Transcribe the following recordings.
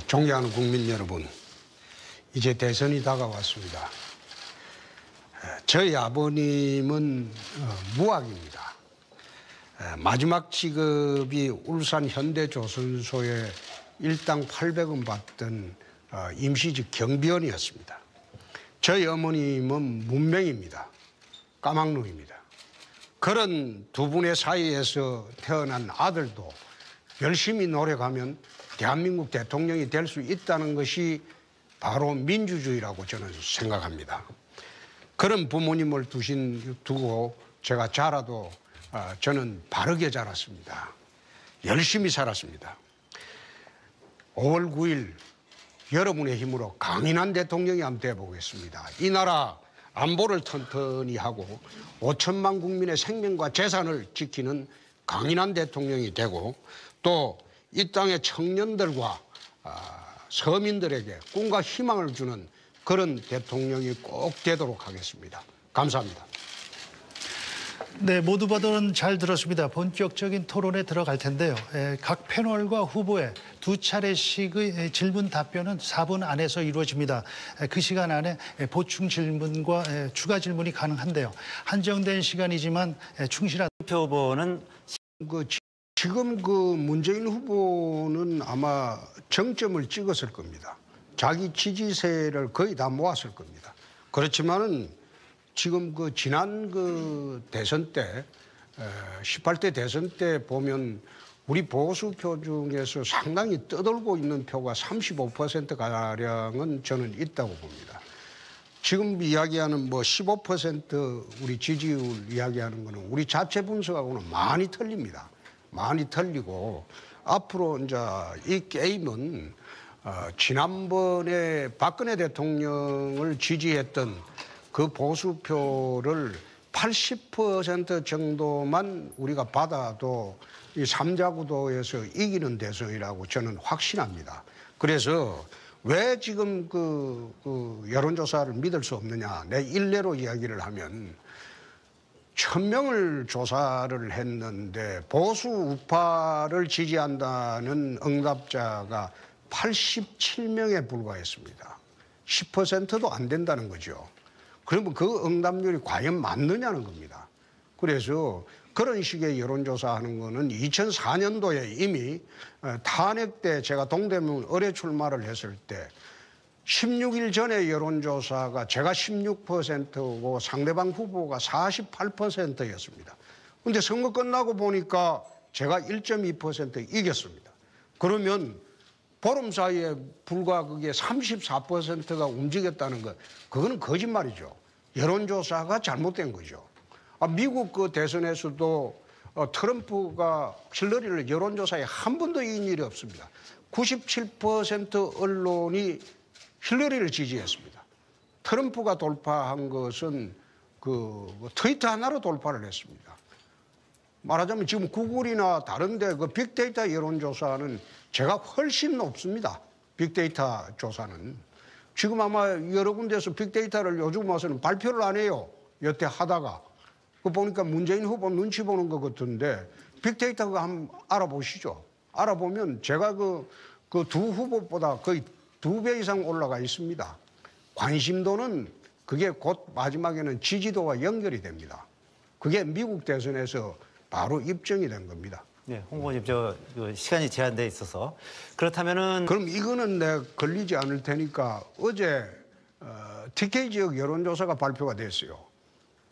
존경하는 국민 여러분, 이제 대선이 다가왔습니다. 저희 아버님은 무학입니다. 마지막 직업이 울산 현대조선소에 일당 800원 받던 임시직 경비원이었습니다. 저희 어머님은 문맹입니다. 까막눈입니다. 그런 두 분의 사이에서 태어난 아들도 열심히 노력하면 대한민국 대통령이 될 수 있다는 것이 바로 민주주의라고 저는 생각합니다. 그런 부모님을 두고 제가 자라도 저는 바르게 자랐습니다. 열심히 살았습니다. 5월 9일 여러분의 힘으로 강인한 대통령이 한번 돼보겠습니다. 이 나라 안보를 튼튼히 하고 5천만 국민의 생명과 재산을 지키는 강인한 대통령이 되고 또 이 땅의 청년들과 서민들에게 꿈과 희망을 주는 그런 대통령이 꼭 되도록 하겠습니다. 감사합니다. 네, 모두 발언 잘 들었습니다. 본격적인 토론에 들어갈 텐데요. 각 패널과 후보의 두 차례씩의 질문 답변은 4분 안에서 이루어집니다. 그 시간 안에 보충 질문과 추가 질문이 가능한데요. 한정된 시간이지만 충실한 표 후보는 지금 문재인 후보는 아마 정점을 찍었을 겁니다. 자기 지지세를 거의 다 모았을 겁니다. 그렇지만은 지금 지난 대선 때 18대 대선 때 보면 우리 보수표 중에서 상당히 떠돌고 있는 표가 35%가량은 저는 있다고 봅니다. 지금 이야기하는 15% 우리 지지율 이야기하는 거는 우리 자체 분석하고는 많이 틀립니다. 많이 틀리고 앞으로 이제 이 게임은 지난번에 박근혜 대통령을 지지했던 그 보수표를 80% 정도만 우리가 받아도 이 3자 구도에서 이기는 대선이라고 저는 확신합니다. 그래서 왜 지금 여론조사를 믿을 수 없느냐. 내 일례로 이야기를 하면 1000명을 조사를 했는데 보수 우파를 지지한다는 응답자가 87명에 불과했습니다. 10%도 안 된다는 거죠. 그러면 그 응답률이 과연 맞느냐는 겁니다. 그래서 그런 식의 여론조사하는 거는 2004년도에 이미 탄핵 때 제가 동대문 의뢰 출마를 했을 때 16일 전에 여론조사가 제가 16%고 상대방 후보가 48%였습니다. 그런데 선거 끝나고 보니까 제가 1.2% 이겼습니다. 그러면 보름 사이에 불과 그게 34%가 움직였다는 것, 그거는 거짓말이죠. 여론조사가 잘못된 거죠. 미국 대선에서도 트럼프가 힐러리를 여론조사에 한 번도 이긴 일이 없습니다. 97% 언론이 힐러리를 지지했습니다. 트럼프가 돌파한 것은 트위터 하나로 돌파를 했습니다. 말하자면 지금 구글이나 다른 데 빅데이터 여론조사는 제가 훨씬 높습니다. 빅데이터 조사는. 지금 아마 여러 군데서 빅데이터를 요즘 와서는 발표를 안 해요. 여태 하다가. 보니까 문재인 후보 눈치 보는 것 같은데 빅데이터가 한번 알아보시죠. 알아보면 제가 그 두 후보보다 거의 2배 이상 올라가 있습니다. 관심도는 그게 곧 마지막에는 지지도와 연결이 됩니다. 그게 미국 대선에서 바로 입증이 된 겁니다. 네, 홍보님 시간이 제한돼 있어서 그렇다면은 그럼 이거는 내가 걸리지 않을 테니까 어제 TK 지역 여론조사가 발표가 됐어요.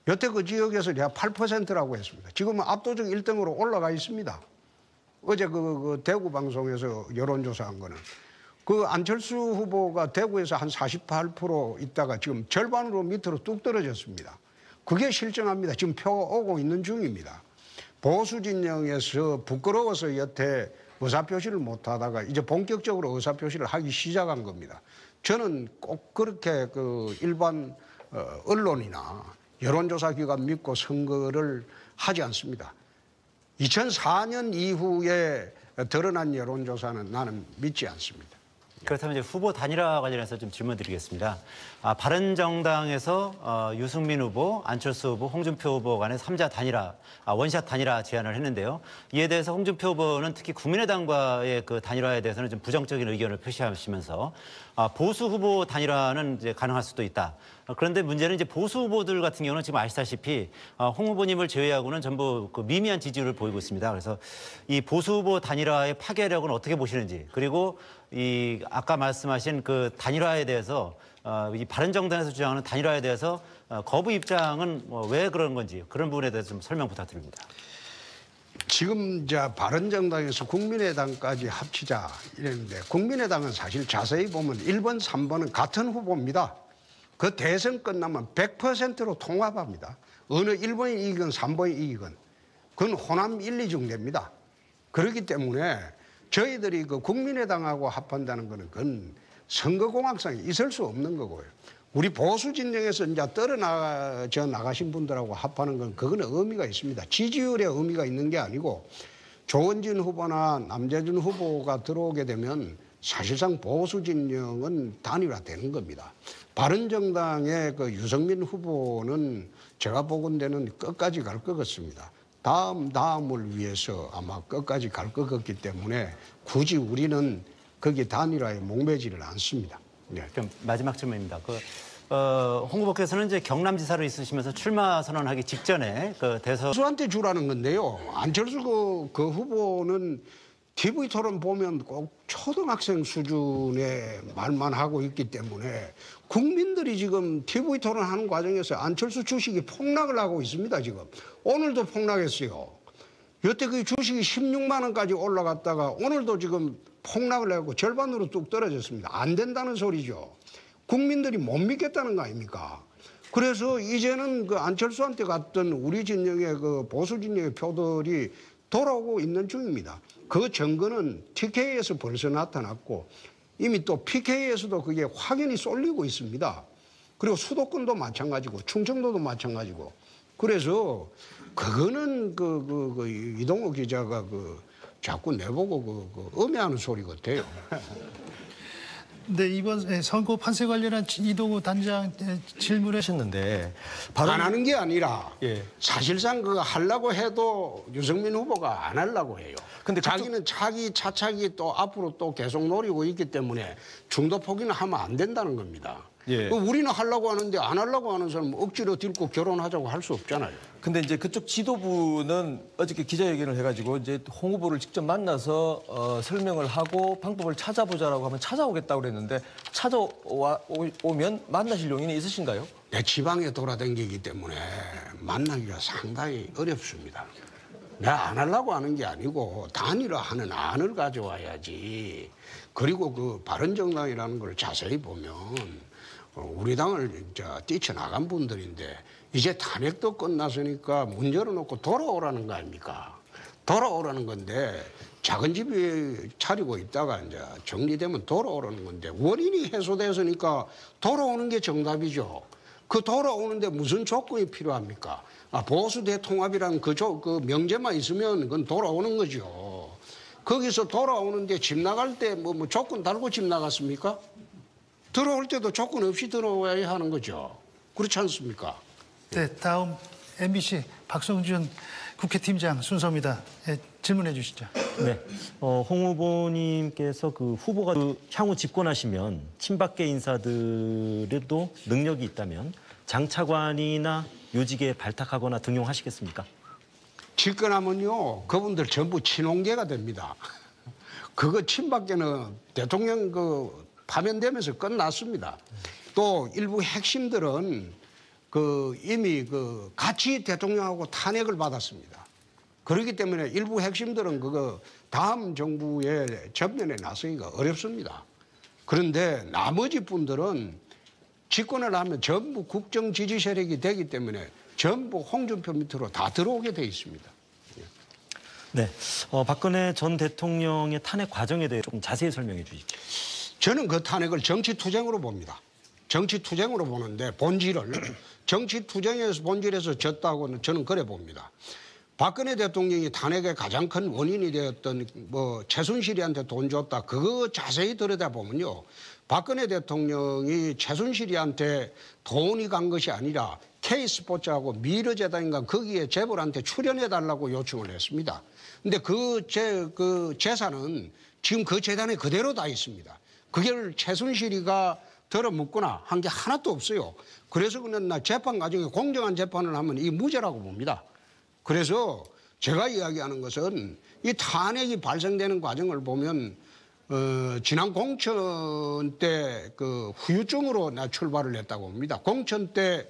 여태 그 지역에서 제가 8%라고 했습니다. 지금은 압도적 1등으로 올라가 있습니다. 어제 대구 방송에서 여론조사한 거는 안철수 후보가 대구에서 한 48% 있다가 지금 절반으로 밑으로 뚝 떨어졌습니다. 그게 실정합니다. 지금 표가 오고 있는 중입니다. 보수 진영에서 부끄러워서 여태 의사표시를 못하다가 이제 본격적으로 의사표시를 하기 시작한 겁니다. 저는 꼭 그렇게 일반 언론이나 여론조사 기관 믿고 선거를 하지 않습니다. 2004년 이후에 드러난 여론조사는 나는 믿지 않습니다. 그렇다면 이제 후보 단일화 관련해서 좀 질문드리겠습니다. 바른정당에서 유승민 후보, 안철수 후보, 홍준표 후보 간의 3자 단일화, 원샷 단일화 제안을 했는데요. 이에 대해서 홍준표 후보는 특히 국민의당과의 그 단일화에 대해서는 좀 부정적인 의견을 표시하시면서 보수 후보 단일화는 이제 가능할 수도 있다. 그런데 문제는 이제 보수 후보들 같은 경우는 지금 아시다시피 홍 후보님을 제외하고는 전부 그 미미한 지지율을 보이고 있습니다. 그래서 이 보수 후보 단일화의 파괴력은 어떻게 보시는지, 그리고 이 아까 말씀하신 그 단일화에 대해서 이 바른정당에서 주장하는 단일화에 대해서 거부 입장은 왜 그런 건지, 그런 부분에 대해서 좀 설명 부탁드립니다. 지금 바른정당에서 국민의당까지 합치자 이랬는데, 국민의당은 사실 자세히 보면 1번, 3번은 같은 후보입니다. 그 대선 끝나면 100%로 통합합니다. 어느 1번이 이기건 3번이 이기건 그건 호남 1, 2중 됩니다. 그렇기 때문에 저희들이 그 국민의당하고 합한다는 거는 그건 선거공학성이 있을 수 없는 거고요. 우리 보수 진영에서 이제 떨어져 나가신 분들하고 합하는 건 그거는 의미가 있습니다. 지지율에 의미가 있는 게 아니고, 조원진 후보나 남재준 후보가 들어오게 되면 사실상 보수 진영은 단일화되는 겁니다. 바른정당의 그 유승민 후보는 제가 보건대는 끝까지 갈 것 같습니다. 다음을 위해서 아마 끝까지 갈 것 같기 때문에 굳이 우리는 거기 단일화에 목매지를 않습니다. 네. 그럼 마지막 질문입니다. 홍 후보께서는 이제 경남지사로 있으시면서 출마 선언하기 직전에 그 대선 안철수한테 주라는 건데요. 안철수 그 후보는 TV 토론 보면 꼭 초등학생 수준의 말만 하고 있기 때문에 국민들이 지금 TV 토론하는 과정에서 안철수 주식이 폭락을 하고 있습니다. 지금 오늘도 폭락했어요. 여태 그 주식이 16만 원까지 올라갔다가 오늘도 지금 폭락을 하고 절반으로 뚝 떨어졌습니다. 안 된다는 소리죠. 국민들이 못 믿겠다는 거 아닙니까? 그래서 이제는 그 안철수한테 갔던 우리 진영의 그 보수 진영의 표들이 돌아오고 있는 중입니다. 그 증거는 TK에서 벌써 나타났고, 이미 또 PK에서도 그게 확연히 쏠리고 있습니다. 그리고 수도권도 마찬가지고 충청도도 마찬가지고. 그래서 그거는 이동호 기자가 자꾸 내보고 음해하는 소리 같아요. 네, 이번 선거 판세 관련한 이동우 단장 질문에 하셨는데 안 하는 게 아니라 예. 사실상 그거 하려고 해도 유승민 후보가 안 하려고 해요. 근데 자기는 차차기 또 앞으로 또 계속 노리고 있기 때문에 중도 포기는 하면 안 된다는 겁니다. 예. 우리는 하려고 하는데 안 하려고 하는 사람은 억지로 딜고 결혼하자고 할 수 없잖아요. 근데 이제 그쪽 지도부는 어저께 기자회견을 해가지고 이제 홍 후보를 직접 만나서 설명을 하고 방법을 찾아보자라고 하면 찾아오겠다고 그랬는데 찾아오면 만나실 용인이 있으신가요? 내 지방에 돌아다니기 때문에 만나기가 상당히 어렵습니다. 내가 안 하려고 하는 게 아니고 단일화하는 안을 가져와야지. 그리고 그 바른정당이라는 걸 자세히 보면 우리 당을 뛰쳐나간 분들인데 이제 탄핵도 끝났으니까 문 열어놓고 돌아오라는 거 아닙니까? 돌아오라는 건데 작은 집이 차리고 있다가 이제 정리되면 돌아오라는 건데 원인이 해소됐으니까 돌아오는 게 정답이죠. 그 돌아오는데 무슨 조건이 필요합니까? 보수 대통합이라는 그 명제만 있으면 그건 돌아오는 거죠. 거기서 돌아오는데 집 나갈 때 뭐 조건 달고 집 나갔습니까? 들어올 때도 조건 없이 들어와야 하는 거죠. 그렇지 않습니까? 네, 다음 MBC 박성준 국회팀장 순서입니다. 네, 질문해 주시죠. 네, 홍 후보님께서 그 후보가 향후 집권하시면 친박계 인사들에도 능력이 있다면 장차관이나 요직에 발탁하거나 등용하시겠습니까? 집권하면요, 그분들 전부 친홍계가 됩니다. 그거 친박계는 대통령 파면되면서 끝났습니다. 또 일부 핵심들은 이미 같이 대통령하고 탄핵을 받았습니다. 그렇기 때문에 일부 핵심들은 다음 정부의 전면에 나서기가 어렵습니다. 그런데 나머지 분들은 집권을 하면 전부 국정 지지 세력이 되기 때문에 전부 홍준표 밑으로 다 들어오게 돼 있습니다. 네, 박근혜 전 대통령의 탄핵 과정에 대해 조금 자세히 설명해 주십시오. 저는 그 탄핵을 정치투쟁으로 봅니다. 정치투쟁으로 보는데 정치투쟁에서 본질에서 졌다고는 저는 그래 봅니다. 박근혜 대통령이 탄핵의 가장 큰 원인이 되었던 뭐 최순실이한테 돈 줬다. 그거 자세히 들여다보면요. 박근혜 대통령이 최순실이한테 돈이 간 것이 아니라 K스포츠하고 미르재단인가 거기에 재벌한테 출연해달라고 요청을 했습니다. 근데 그 재산은 지금 그 재단에 그대로 다 있습니다. 그걸 최순실이가 들어묻거나 한 게 하나도 없어요. 그래서 그는 나 재판 과정에 공정한 재판을 하면 이 무죄라고 봅니다. 그래서 제가 이야기하는 것은 이 탄핵이 발생되는 과정을 보면 지난 공천 때 그 후유증으로 나 출발을 했다고 봅니다. 공천 때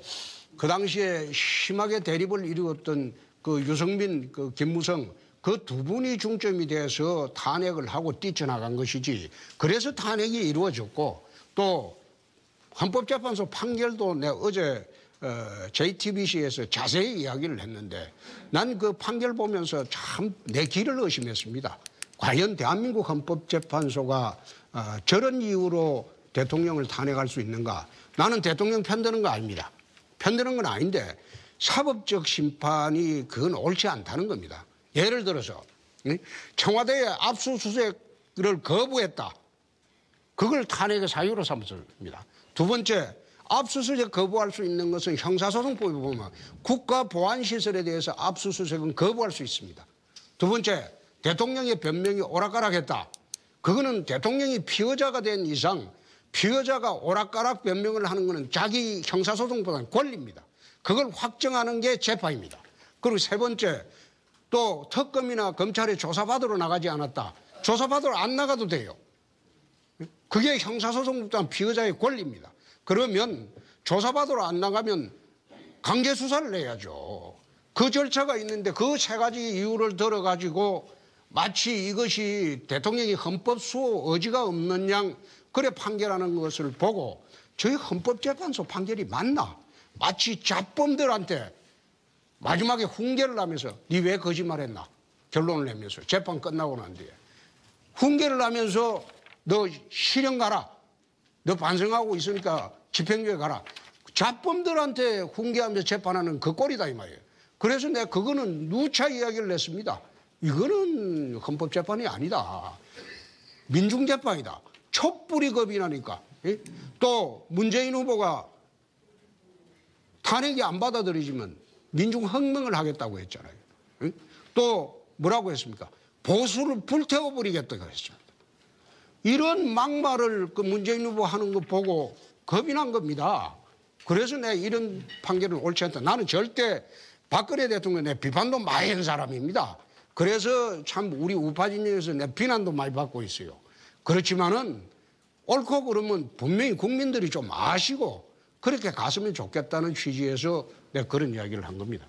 그 당시에 심하게 대립을 이루었던 그 유승민, 그 김무성 그 두 분이 중점이 돼서 탄핵을 하고 뛰쳐나간 것이지. 그래서 탄핵이 이루어졌고 또 헌법재판소 판결도 내가 어제 JTBC에서 자세히 이야기를 했는데 난 그 판결 보면서 참 내 길을 의심했습니다. 과연 대한민국 헌법재판소가 저런 이유로 대통령을 탄핵할 수 있는가? 나는 대통령 편드는 거 아닙니다. 편드는 건 아닌데 사법적 심판이 그건 옳지 않다는 겁니다. 예를 들어서 청와대의 압수수색을 거부했다. 그걸 탄핵의 사유로 삼습니다. 두 번째, 압수수색 거부할 수 있는 것은 형사소송법에 보면 국가보안시설에 대해서 압수수색은 거부할 수 있습니다. 두 번째, 대통령의 변명이 오락가락했다. 그거는 대통령이 피의자가 된 이상 피의자가 오락가락 변명을 하는 것은 자기 형사소송보다는 권리입니다. 그걸 확정하는 게 재판입니다. 그리고 세 번째, 또 특검이나 검찰에 조사받으러 나가지 않았다. 조사받으러 안 나가도 돼요. 그게 형사소송보다는 피의자의 권리입니다. 그러면 조사받으러 안 나가면 강제 수사를 해야죠. 그 절차가 있는데 그 세 가지 이유를 들어가지고 마치 이것이 대통령이 헌법 수호 의지가 없는 양 그래 판결하는 것을 보고 저희 헌법재판소 판결이 맞나? 마치 잡범들한테 마지막에 훈계를 하면서 니 왜 거짓말했나? 결론을 내면서 재판 끝나고 난 뒤에 훈계를 하면서 너 실형 가라. 너 반성하고 있으니까 집행유예 가라. 잡범들한테 훈계하면서 재판하는 그 꼴이다 이 말이에요. 그래서 내가 그거는 누차 이야기를 했습니다. 이거는 헌법재판이 아니다. 민중재판이다. 촛불이 겁이 나니까. 또 문재인 후보가 탄핵이 안 받아들이지만 민중혁명을 하겠다고 했잖아요. 또 뭐라고 했습니까? 보수를 불태워버리겠다고 했습니다. 이런 막말을 그 문재인 후보 하는 거 보고 겁이 난 겁니다. 그래서 내가 이런 판결은 옳지 않다. 나는 절대 박근혜 대통령 내 비판도 많이 한 사람입니다. 그래서 참 우리 우파 진영에서 내 비난도 많이 받고 있어요. 그렇지만은 옳고 그러면 분명히 국민들이 좀 아시고 그렇게 갔으면 좋겠다는 취지에서 내가 그런 이야기를 한 겁니다.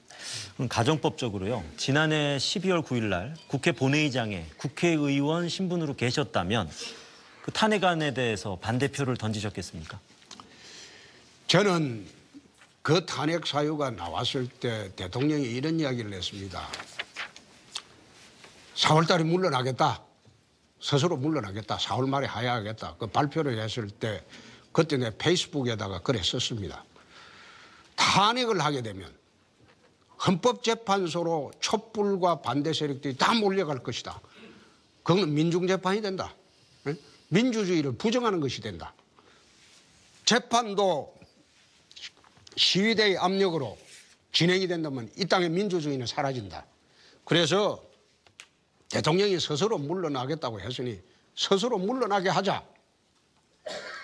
그럼 가정법적으로요. 지난해 12월 9일 날 국회 본회의장에 국회의원 신분으로 계셨다면 그 탄핵안에 대해서 반대표를 던지셨겠습니까? 저는 그 탄핵 사유가 나왔을 때 대통령이 이런 이야기를 했습니다. 4월 달에 물러나겠다. 스스로 물러나겠다. 4월 말에 하야하겠다. 그 발표를 했을 때 그때 내 페이스북에다가 글에 썼습니다. 탄핵을 하게 되면 헌법재판소로 촛불과 반대 세력들이 다 몰려갈 것이다. 그건 민중재판이 된다. 민주주의를 부정하는 것이 된다. 재판도 시위대의 압력으로 진행이 된다면 이 땅의 민주주의는 사라진다. 그래서 대통령이 스스로 물러나겠다고 했으니 스스로 물러나게 하자.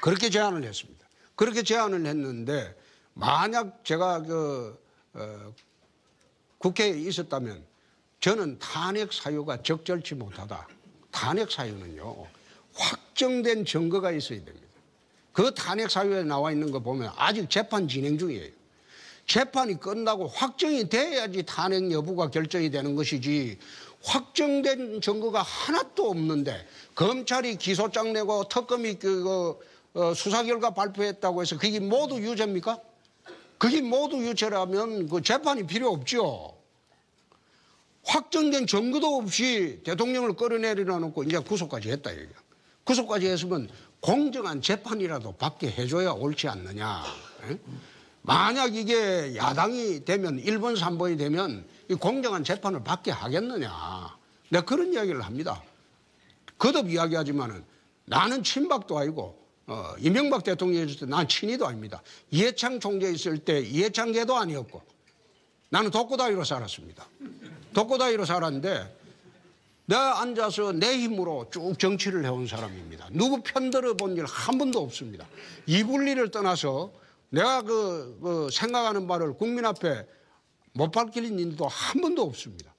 그렇게 제안을 했습니다. 그렇게 제안을 했는데 만약 제가 국회에 있었다면 저는 탄핵 사유가 적절치 못하다. 탄핵 사유는요. 확정된 증거가 있어야 됩니다. 그 탄핵 사유에 나와 있는 거 보면 아직 재판 진행 중이에요. 재판이 끝나고 확정이 돼야지 탄핵 여부가 결정이 되는 것이지 확정된 증거가 하나도 없는데 검찰이 기소장 내고 특검이 수사 결과 발표했다고 해서 그게 모두 유죄입니까? 그게 모두 유죄라면 그 재판이 필요 없죠. 확정된 증거도 없이 대통령을 끌어내리려 놓고 이제 구속까지 했다 얘기야. 구속까지 했으면 공정한 재판이라도 받게 해줘야 옳지 않느냐. 만약 이게 야당이 되면 1번, 3번이 되면 이 공정한 재판을 받게 하겠느냐. 내가 그런 이야기를 합니다. 거듭 이야기하지만은 나는 친박도 아니고 이명박 대통령이 있을 때 난 친이도 아닙니다. 이해창 총재 있을 때 이해창계도 아니었고 나는 독고다이로 살았습니다. 독고다이로 살았는데 내가 앉아서 내 힘으로 쭉 정치를 해온 사람입니다. 누구 편들어 본 일 한 번도 없습니다. 이분리를 떠나서 내가 생각하는 바를 국민 앞에 못 밝힐 일도 한 번도 없습니다.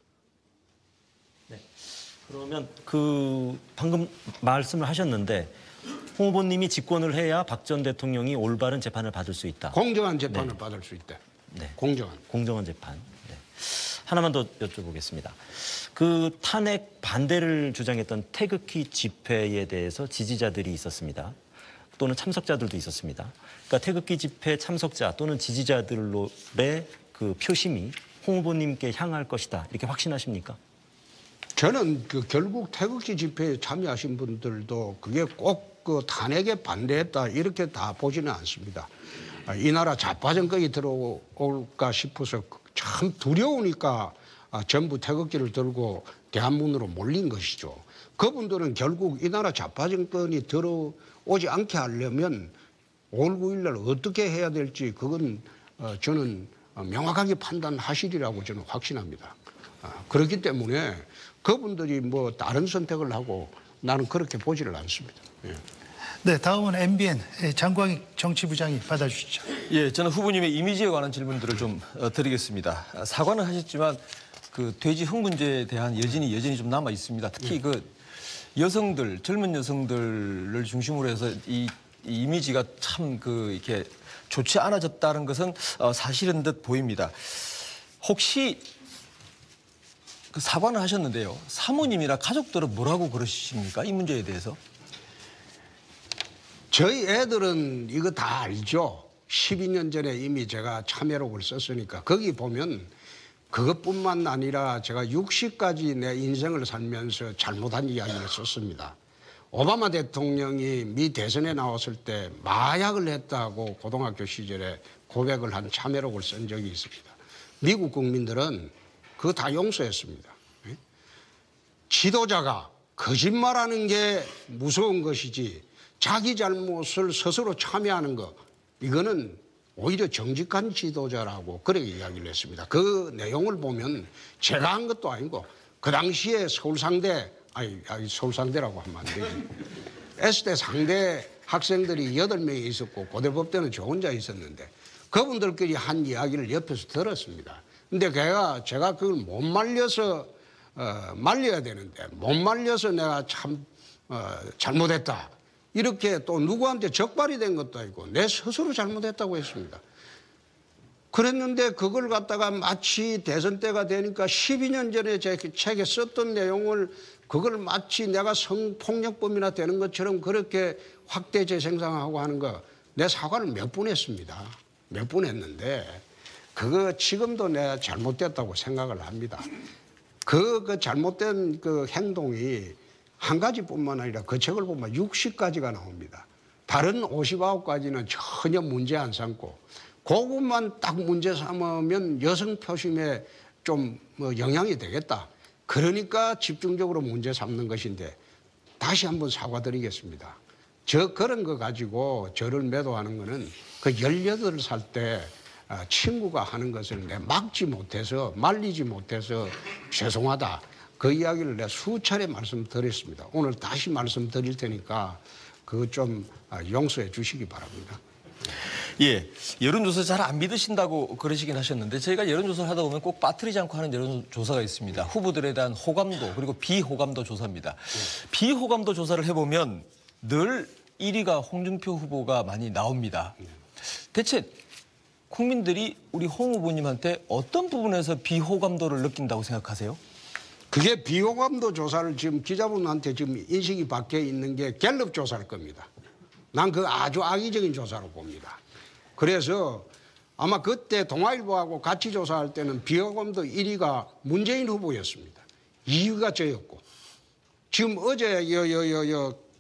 그러면 그 방금 말씀을 하셨는데 홍 후보님이 집권을 해야 박 전 대통령이 올바른 재판을 받을 수 있다. 공정한 재판을 받을 수 있대. 네. 공정한 재판. 네. 하나만 더 여쭤보겠습니다. 그 탄핵 반대를 주장했던 태극기 집회에 대해서 지지자들이 있었습니다. 또는 참석자들도 있었습니다. 그러니까 태극기 집회 참석자 또는 지지자들의 그 표심이 홍 후보님께 향할 것이다. 이렇게 확신하십니까? 저는 결국 태극기 집회에 참여하신 분들도 그게 꼭 그 탄핵에 반대했다 이렇게 다 보지는 않습니다. 이 나라 좌파 정권이 들어올까 싶어서 참 두려우니까 전부 태극기를 들고 대한문으로 몰린 것이죠. 그분들은 결국 이 나라 좌파 정권이 들어오지 않게 하려면 5월 9일 날 어떻게 해야 될지 그건 저는 명확하게 판단하시리라고 저는 확신합니다. 그렇기 때문에 그분들이 뭐 다른 선택을 하고 나는 그렇게 보지를 않습니다. 예. 네, 다음은 MBN 장광익 정치부장이 받아주시죠. 예, 저는 후보님의 이미지에 관한 질문들을 좀 드리겠습니다. 사과는 하셨지만 그 돼지 흥 문제에 대한 여진이 좀 남아 있습니다. 특히 그 여성들, 젊은 여성들을 중심으로 해서 이 이미지가 참 이렇게 좋지 않아졌다는 것은 사실인 듯 보입니다. 혹시 그 사과는 하셨는데요. 사모님이나 가족들은 뭐라고 그러십니까? 이 문제에 대해서? 저희 애들은 이거 다 알죠. 12년 전에 이미 제가 참여록을 썼으니까 거기 보면 그것뿐만 아니라 제가 60까지 내 인생을 살면서 잘못한 이야기를 썼습니다. 오바마 대통령이 미 대선에 나왔을 때 마약을 했다고 고등학교 시절에 고백을 한 참여록을 쓴 적이 있습니다. 미국 국민들은 그거 다 용서했습니다. 지도자가 거짓말하는 게 무서운 것이지 자기 잘못을 스스로 참여하는 거 이거는 오히려 정직한 지도자라고 그렇게 이야기를 했습니다. 그 내용을 보면 제가 한 것도 아니고 그 당시에 서울상대 서울상대라고 하면 안 되지. S대 상대 학생들이 8명이 있었고 고대법대는 저 혼자 있었는데 그분들끼리 한 이야기를 옆에서 들었습니다. 근데 제가 그걸 못 말려서 말려야 되는데 못 말려서 내가 참 잘못했다. 이렇게 또 누구한테 적발이 된 것도 아니고 내 스스로 잘못했다고 했습니다. 그랬는데 그걸 갖다가 마치 대선 때가 되니까 12년 전에 제 책에 썼던 내용을 그걸 마치 내가 성폭력범이나 되는 것처럼 그렇게 확대 재생산하고 하는 거 내 사과를 몇 번 했습니다. 몇 번 했는데 그거 지금도 내가 잘못됐다고 생각을 합니다. 그 잘못된 그 행동이 한 가지뿐만 아니라 그 책을 보면 60가지가 나옵니다. 다른 59가지는 전혀 문제 안 삼고 그것만 딱 문제 삼으면 여성 표심에 좀 영향이 되겠다. 그러니까 집중적으로 문제 삼는 것인데 다시 한번 사과드리겠습니다. 그런 거 가지고 저를 매도하는 거는 그 18살 때 친구가 하는 것을 내가 막지 못해서 말리지 못해서 죄송하다. 그 이야기를 내가 수차례 말씀드렸습니다. 오늘 다시 말씀드릴 테니까 그거 좀 용서해 주시기 바랍니다. 예, 여론조사 잘 안 믿으신다고 그러시긴 하셨는데 저희가 여론조사를 하다 보면 꼭 빠뜨리지 않고 하는 여론조사가 있습니다. 후보들에 대한 호감도 그리고 비호감도 조사입니다. 비호감도 조사를 해보면 늘 1위가 홍준표 후보가 많이 나옵니다. 대체 국민들이 우리 홍 후보님한테 어떤 부분에서 비호감도를 느낀다고 생각하세요? 그게 비호감도 조사를 지금 기자분한테 지금 인식이 밖에 있는 게 갤럽 조사일 겁니다. 난 그 아주 악의적인 조사로 봅니다. 그래서 아마 그때 동아일보하고 같이 조사할 때는 비호감도 1위가 문재인 후보였습니다. 2위가 저였고 지금 어제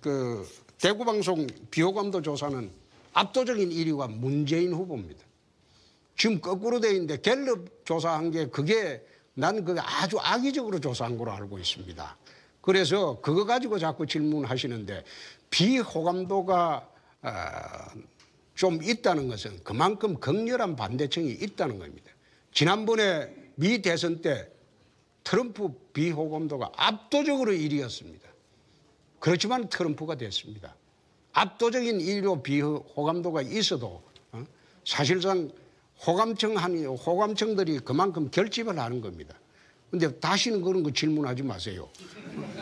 그 대구방송 비호감도 조사는 압도적인 1위가 문재인 후보입니다. 지금 거꾸로 돼 있는데 갤럽 조사한 게 그게 난 그게 아주 악의적으로 조사한 걸로 알고 있습니다. 그래서 그거 가지고 자꾸 질문하시는데 비호감도가 좀 있다는 것은 그만큼 격렬한 반대층이 있다는 겁니다. 지난번에 미 대선 때 트럼프 비호감도가 압도적으로 1위였습니다. 그렇지만 트럼프가 됐습니다. 압도적인 1위로 비호감도가 있어도 사실상 호감층들이 그만큼 결집을 하는 겁니다. 그런데 다시는 그런 거 질문하지 마세요.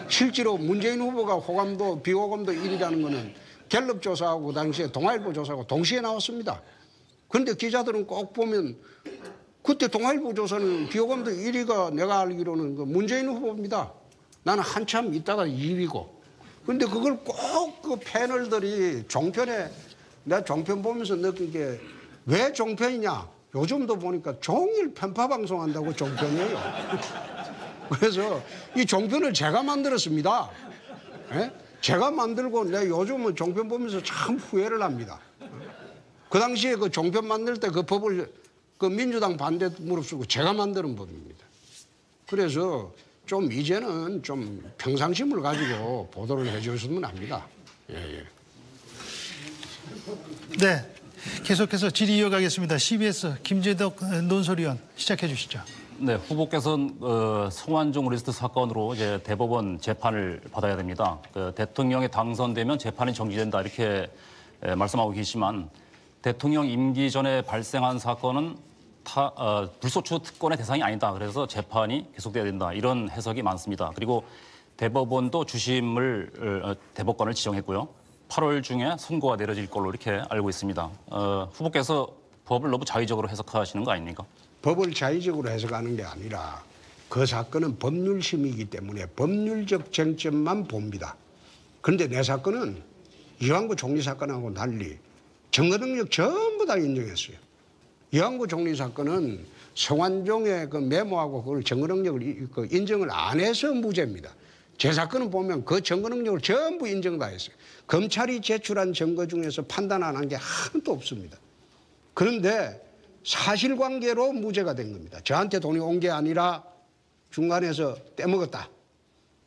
실제로 문재인 후보가 호감도, 비호감도 1위라는 거는 갤럽 조사하고 그 당시에 동아일보 조사하고 동시에 나왔습니다. 그런데 기자들은 꼭 보면 그때 동아일보 조사는 비호감도 1위가 내가 알기로는 그 문재인 후보입니다. 나는 한참 있다가 2위고. 그런데 그걸 꼭 그 패널들이 종편에 내가 종편 보면서 느낀 게 왜 종편이냐? 요즘도 보니까 종일 편파 방송한다고 종편이에요. 그래서 이 종편을 제가 만들었습니다. 예? 제가 만들고 내가 요즘은 종편 보면서 참 후회를 합니다. 그 당시에 그 종편 만들 때 그 법을 그 민주당 반대 무릅쓰고 제가 만드는 법입니다. 그래서 좀 이제는 좀 평상심을 가지고 보도를 해 주셨으면 합니다. 예. 네, 계속해서 질의 이어가겠습니다. CBS 김재덕 논설위원 시작해 주시죠. 네, 후보께서는 성완종 리스트 사건으로 이제 대법원 재판을 받아야 됩니다. 대통령이 당선되면 재판이 정지된다 이렇게 말씀하고 계시지만 대통령 임기 전에 발생한 사건은 불소추 특권의 대상이 아니다. 그래서 재판이 계속돼야 된다. 이런 해석이 많습니다. 그리고 대법원도 주심을 대법관을 지정했고요. 8월 중에 선고가 내려질 걸로 이렇게 알고 있습니다. 후보께서 법을 너무 자의적으로 해석하시는 거 아닙니까? 법을 자의적으로 해석하는 게 아니라 그 사건은 법률심이기 때문에 법률적 쟁점만 봅니다. 그런데 내 사건은 이완구 총리 사건하고 달리 증거 능력 전부 다 인정했어요. 이완구 총리 사건은 성완종의 그 메모하고 그걸 증거 능력을 인정을 안 해서 무죄입니다. 제 사건은 보면 그 증거 능력을 전부 인정 다 했어요. 검찰이 제출한 증거 중에서 판단 안 한 게 하나도 없습니다. 그런데 사실관계로 무죄가 된 겁니다. 저한테 돈이 온 게 아니라 중간에서 떼먹었다.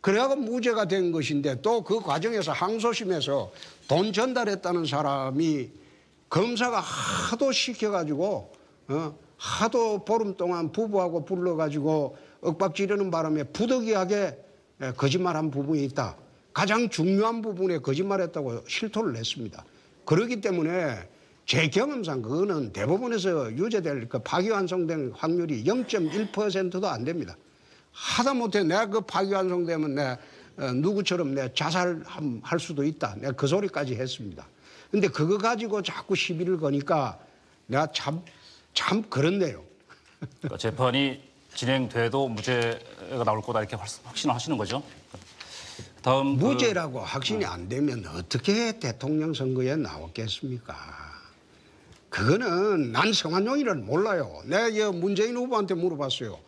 그래가 무죄가 된 것인데 또 그 과정에서 항소심에서 돈 전달했다는 사람이 검사가 하도 시켜가지고 하도 보름 동안 부부하고 불러가지고 윽박지르는 바람에 부득이하게 거짓말한 부분이 있다. 가장 중요한 부분에 거짓말했다고 실토를 냈습니다. 그렇기 때문에 제 경험상 그거는 대법원에서 유죄될 그 파기환송된 확률이 0.1%도 안 됩니다. 하다못해 내가 그 파기환송되면 내 누구처럼 내 자살할 수도 있다. 내가 그 소리까지 했습니다. 근데 그거 가지고 자꾸 시비를 거니까 내가 참 그렇네요. 그러니까 재판이 진행돼도 무죄가 나올 거다 이렇게 확신하시는 거죠? 다음 무죄라고 확신이 안 되면 어떻게 대통령 선거에 나왔겠습니까? 그거는 난 성완종이를 몰라요. 내가 문재인 후보한테 물어봤어요.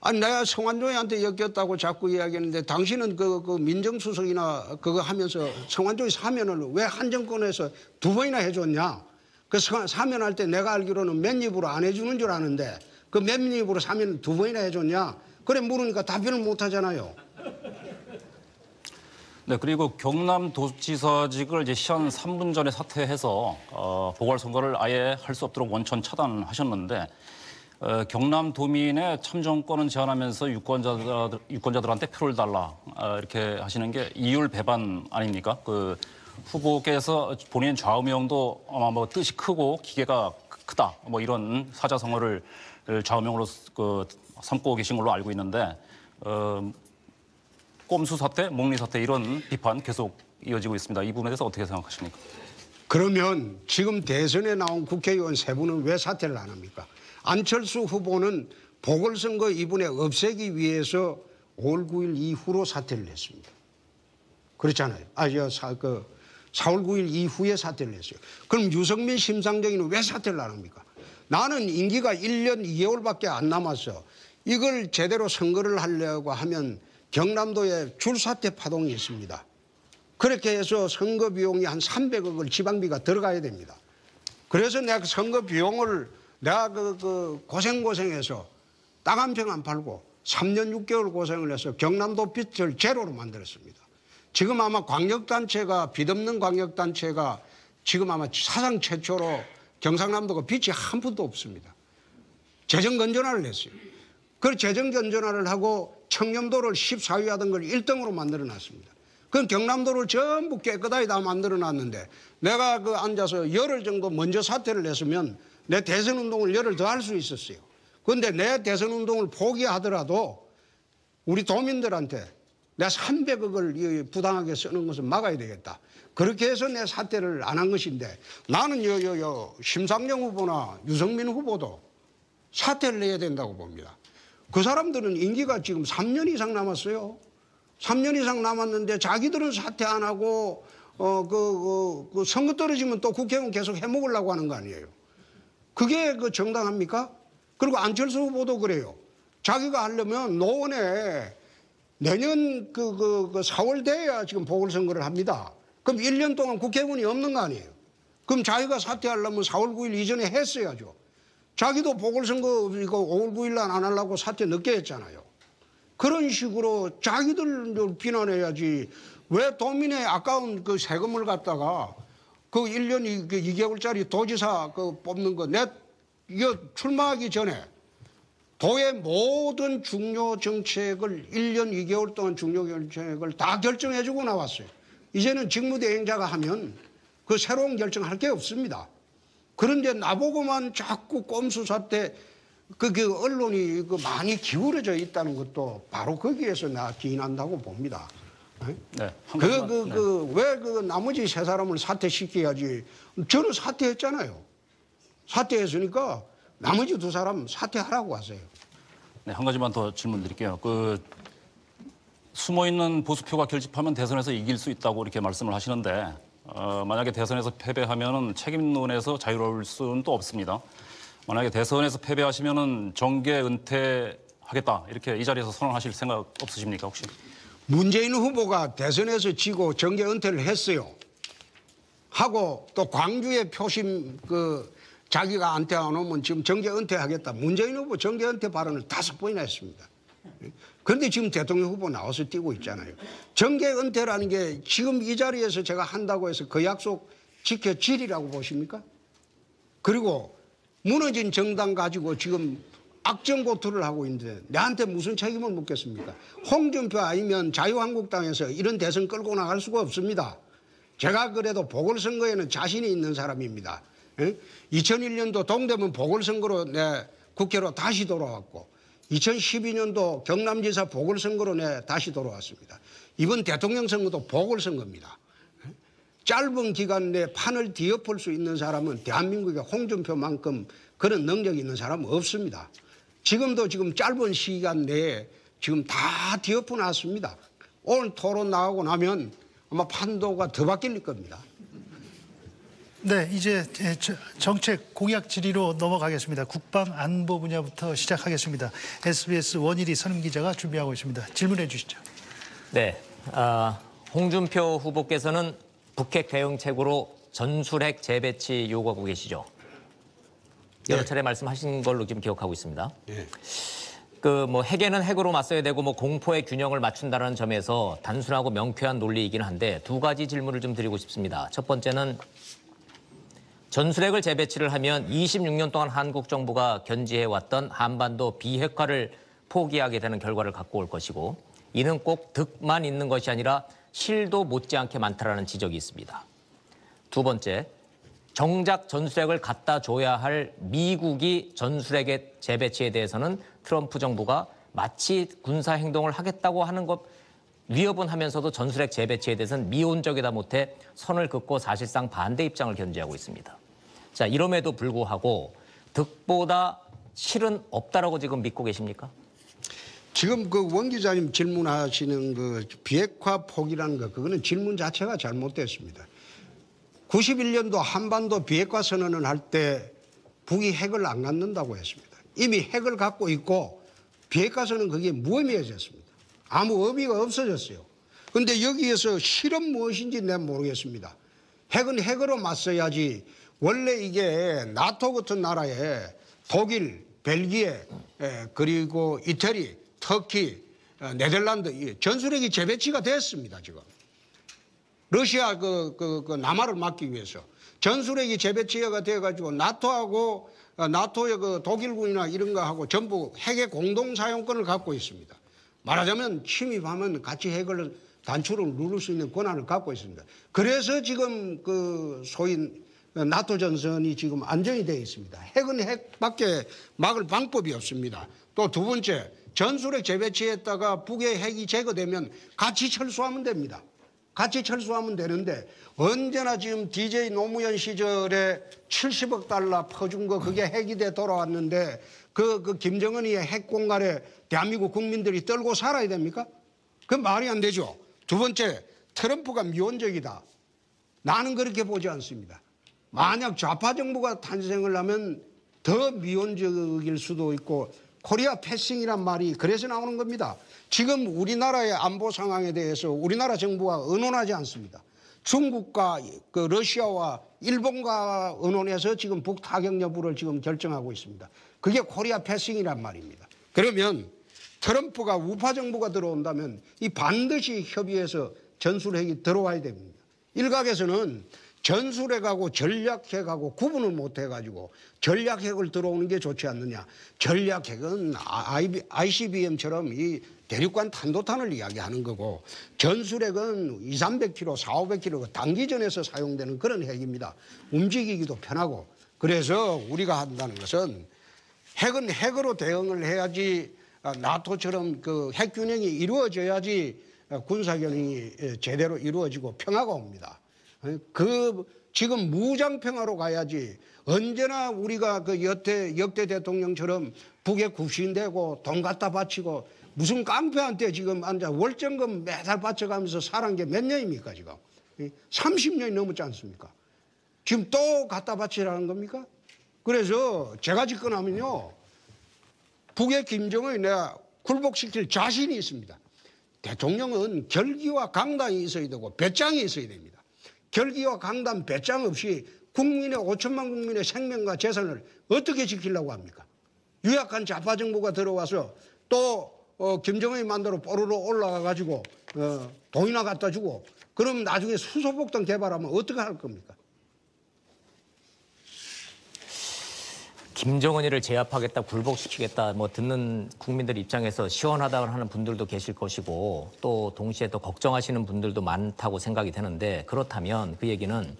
아니 내가 성완종이한테 엮였다고 자꾸 이야기하는데 당신은 그 민정수석이나 그거 하면서 성완종이 사면을 왜 한 정권에서 2번이나 해줬냐? 그 사면할 때 내가 알기로는 몇 입으로 안 해주는 줄 아는데 그 몇 입으로 사면 2번이나 해줬냐? 그래 물으니까 답변을 못 하잖아요. 네, 그리고 경남도지사직을 이제 시한 3분 전에 사퇴해서 보궐선거를 아예 할 수 없도록 원천 차단하셨는데 경남도민의 참정권은 제한하면서 유권자들한테 표를 달라 이렇게 하시는 게 이율 배반 아닙니까? 그 후보께서 본인 좌우명도 아마 뭐 뜻이 크고 기계가 크다 뭐 이런 사자성어를 좌우명으로 삼고 계신 걸로 알고 있는데 꼼수 사태, 목리 사태 이런 비판 계속 이어지고 있습니다. 이 부분에 대해서 어떻게 생각하십니까? 그러면 지금 대선에 나온 국회의원 3분은 왜 사퇴를 안 합니까? 안철수 후보는 보궐선거 이번에 없애기 위해서 5월 9일 이후로 사퇴를 했습니다. 그렇잖아요. 4월 9일 이후에 사퇴를 했어요. 그럼 유승민 심상정이는 왜 사퇴를 안 합니까? 나는 임기가 1년 2개월밖에 안 남았어. 이걸 제대로 선거를 하려고 하면 경남도에 줄사퇴 파동이 있습니다. 그렇게 해서 선거 비용이 한 300억을 지방비가 들어가야 됩니다. 그래서 내가 그 선거 비용을 내가 고생해서 땅 한 평 안 팔고 3년 6개월 고생을 해서 경남도 빚을 제로로 만들었습니다. 지금 아마 광역단체가 빚 없는 광역단체가 지금 아마 사상 최초로 경상남도가 빚이 한 푼도 없습니다. 재정건전화를 했어요. 그 재정건전화를 하고 청렴도를 14위 하던 걸 1등으로 만들어놨습니다. 그럼 경남도를 전부 깨끗하게 다 만들어놨는데 내가 그 앉아서 열흘 정도 먼저 사퇴를 했으면 내 대선운동을 열흘 더 할 수 있었어요. 그런데 내 대선운동을 포기하더라도 우리 도민들한테 내가 300억을 부당하게 쓰는 것을 막아야 되겠다. 그렇게 해서 내 사퇴를 안 한 것인데 나는 심상정 후보나 유승민 후보도 사퇴를 해야 된다고 봅니다. 그 사람들은 임기가 지금 3년 이상 남았어요. 3년 이상 남았는데 자기들은 사퇴 안 하고 그 선거 떨어지면 또 국회의원 계속 해먹으려고 하는 거 아니에요. 그게 그 정당합니까? 그리고 안철수 후보도 그래요. 자기가 하려면 노원에 내년 그 4월 돼야 지금 보궐선거를 합니다. 그럼 1년 동안 국회의원이 없는 거 아니에요. 그럼 자기가 사퇴하려면 4월 9일 이전에 했어야죠. 자기도 보궐선거 이거 5월 9일 날 안 하려고 사퇴 늦게 했잖아요. 그런 식으로 자기들 비난해야지 왜 도민의 아까운 그 세금을 갖다가 그 1년 2개월짜리 도지사 그 뽑는 거 이거 출마하기 전에 도의 모든 중요 정책을 1년 2개월 동안 중요 정책을 다 결정해주고 나왔어요. 이제는 직무대행자가 하면 그 새로운 결정할 게 없습니다. 그런데 나보고만 자꾸 꼼수 사태 그 언론이 그 많이 기울어져 있다는 것도 바로 거기에서 나 기인한다고 봅니다. 네. 왜 그 나머지 세 사람을 사퇴시켜야지. 저는 사퇴했잖아요. 사퇴했으니까 나머지 두 사람 사퇴하라고 하세요. 네, 한 가지만 더 질문 드릴게요. 숨어있는 보수표가 결집하면 대선에서 이길 수 있다고 이렇게 말씀을 하시는데 만약에 대선에서 패배하면은 책임론에서 자유로울 수는 또 없습니다. 만약에 대선에서 패배하시면은 정계 은퇴하겠다 이렇게 이 자리에서 선언하실 생각 없으십니까 혹시? 문재인 후보가 대선에서 지고 정계 은퇴를 했어요. 하고 또 광주에 표심 자기가 은퇴 안 오면 지금 정계 은퇴하겠다. 문재인 후보 정계 은퇴 발언을 5번이나 했습니다. 그런데 지금 대통령 후보 나와서 뛰고 있잖아요. 정계 은퇴라는 게 지금 이 자리에서 제가 한다고 해서 그 약속 지켜지리라고 보십니까? 그리고 무너진 정당 가지고 지금 악정고투를 하고 있는데 내한테 무슨 책임을 묻겠습니까? 홍준표 아니면 자유한국당에서 이런 대선 끌고 나갈 수가 없습니다. 제가 그래도 보궐선거에는 자신이 있는 사람입니다. 2001년도 동대문 보궐선거로 내 국회로 다시 돌아왔고 2012년도 경남지사 보궐선거로 내 다시 돌아왔습니다. 이번 대통령 선거도 보궐선거입니다. 짧은 기간 내에 판을 뒤엎을 수 있는 사람은 대한민국에 홍준표만큼 그런 능력이 있는 사람은 없습니다. 지금도 지금 짧은 시간 내에 지금 다 뒤엎어 놨습니다. 오늘 토론 나가고 나면 아마 판도가 더 바뀔 겁니다. 네, 이제 정책 공약 질의로 넘어가겠습니다. 국방 안보 분야부터 시작하겠습니다. SBS 원일이 선임 기자가 준비하고 있습니다. 질문해 주시죠. 네, 홍준표 후보께서는 북핵 대응책으로 전술핵 재배치 요구하고 계시죠. 여러 차례 말씀하신 걸로 지금 기억하고 있습니다. 예. 핵에는 핵으로 맞서야 되고 공포의 균형을 맞춘다는 점에서 단순하고 명쾌한 논리이긴 한데 두 가지 질문을 좀 드리고 싶습니다. 첫 번째는 전술핵을 재배치를 하면 26년 동안 한국 정부가 견지해왔던 한반도 비핵화를 포기하게 되는 결과를 갖고 올 것이고 이는 꼭 득만 있는 것이 아니라 실도 못지않게 많다라는 지적이 있습니다. 두 번째, 정작 전술핵을 갖다 줘야 할 미국이 전술핵의 재배치에 대해서는 트럼프 정부가 마치 군사 행동을 하겠다고 하는 것 위협은 하면서도 전술핵 재배치에 대해서는 미온적이다 못해 선을 긋고 사실상 반대 입장을 견지하고 있습니다. 자, 이럼에도 불구하고 득보다 실은 없다라고 지금 믿고 계십니까? 지금 그 원 기자님 질문하시는 그 비핵화 포기라는 거 그거는 질문 자체가 잘못됐습니다. 91년도 한반도 비핵화 선언을 할 때 북이 핵을 안 갖는다고 했습니다. 이미 핵을 갖고 있고 비핵화 선언은 그게 무의미해졌습니다. 아무 의미가 없어졌어요. 그런데 여기에서 실은 무엇인지 내가 모르겠습니다. 핵은 핵으로 맞서야지 원래 이게 나토 같은 나라에 독일, 벨기에, 그리고 이태리, 터키, 네덜란드 이 전술핵이 재배치가 됐습니다. 지금 러시아 그 남하를 막기 위해서 전술핵이 재배치가 돼가지고 나토하고 나토의 그 독일군이나 이런 거하고 전부 핵의 공동 사용권을 갖고 있습니다. 말하자면 침입하면 같이 핵을 단추를 누를 수 있는 권한을 갖고 있습니다. 그래서 지금 그 소위 나토 전선이 지금 안정이 되어 있습니다. 핵은 핵밖에 막을 방법이 없습니다. 또 두 번째, 전술핵 재배치했다가 북의 핵이 제거되면 같이 철수하면 됩니다. 같이 철수하면 되는데 언제나 지금 DJ 노무현 시절에 70억 달러 퍼준 거 그게 핵이 돼 돌아왔는데 그 김정은이의 핵 공갈에 대한민국 국민들이 떨고 살아야 됩니까? 그건 말이 안 되죠. 두 번째, 트럼프가 미온적이다. 나는 그렇게 보지 않습니다. 만약 좌파 정부가 탄생을 하면 더 미온적일 수도 있고 코리아 패싱이란 말이 그래서 나오는 겁니다. 지금 우리나라의 안보 상황에 대해서 우리나라 정부가 의논하지 않습니다. 중국과 그 러시아와 일본과 의논해서 지금 북타격 여부를 지금 결정하고 있습니다. 그게 코리아 패싱이란 말입니다. 그러면 트럼프가 우파 정부가 들어온다면 이 반드시 협의해서 전술핵이 들어와야 됩니다. 일각에서는 전술핵하고 전략핵하고 구분을 못 해가지고 전략핵을 들어오는 게 좋지 않느냐. 전략핵은 ICBM처럼 이 대륙간 탄도탄을 이야기하는 거고 전술핵은 200~300km, 400~500km 단기전에서 사용되는 그런 핵입니다. 움직이기도 편하고 그래서 우리가 한다는 것은 핵은 핵으로 대응을 해야지 나토처럼 그 핵균형이 이루어져야지 군사균형이 제대로 이루어지고 평화가 옵니다. 지금 무장평화로 가야지 언제나 우리가 그 역대 대통령처럼 북에 굽신대고 돈 갖다 바치고 무슨 깡패한테 지금 앉아 월정금 매달 바쳐가면서 살은 게 몇 년입니까 지금? 30년이 넘었지 않습니까? 지금 또 갖다 바치라는 겁니까? 그래서 제가 집권하면요 북의 김정은이 내가 굴복시킬 자신이 있습니다. 대통령은 결기와 강단이 있어야 되고 배짱이 있어야 됩니다. 결기와 강단, 배짱 없이 국민의 5천만 국민의 생명과 재산을 어떻게 지키려고 합니까? 유약한 좌파 정부가 들어와서 또 김정은이 만대로 뽀로로 올라가가지고 돈이나 갖다 주고 그럼 나중에 수소폭탄 개발하면 어떻게 할 겁니까? 김정은이를 제압하겠다, 굴복시키겠다, 뭐 듣는 국민들 입장에서 시원하다고 하는 분들도 계실 것이고 또 동시에 또 걱정하시는 분들도 많다고 생각이 되는데 그렇다면 그 얘기는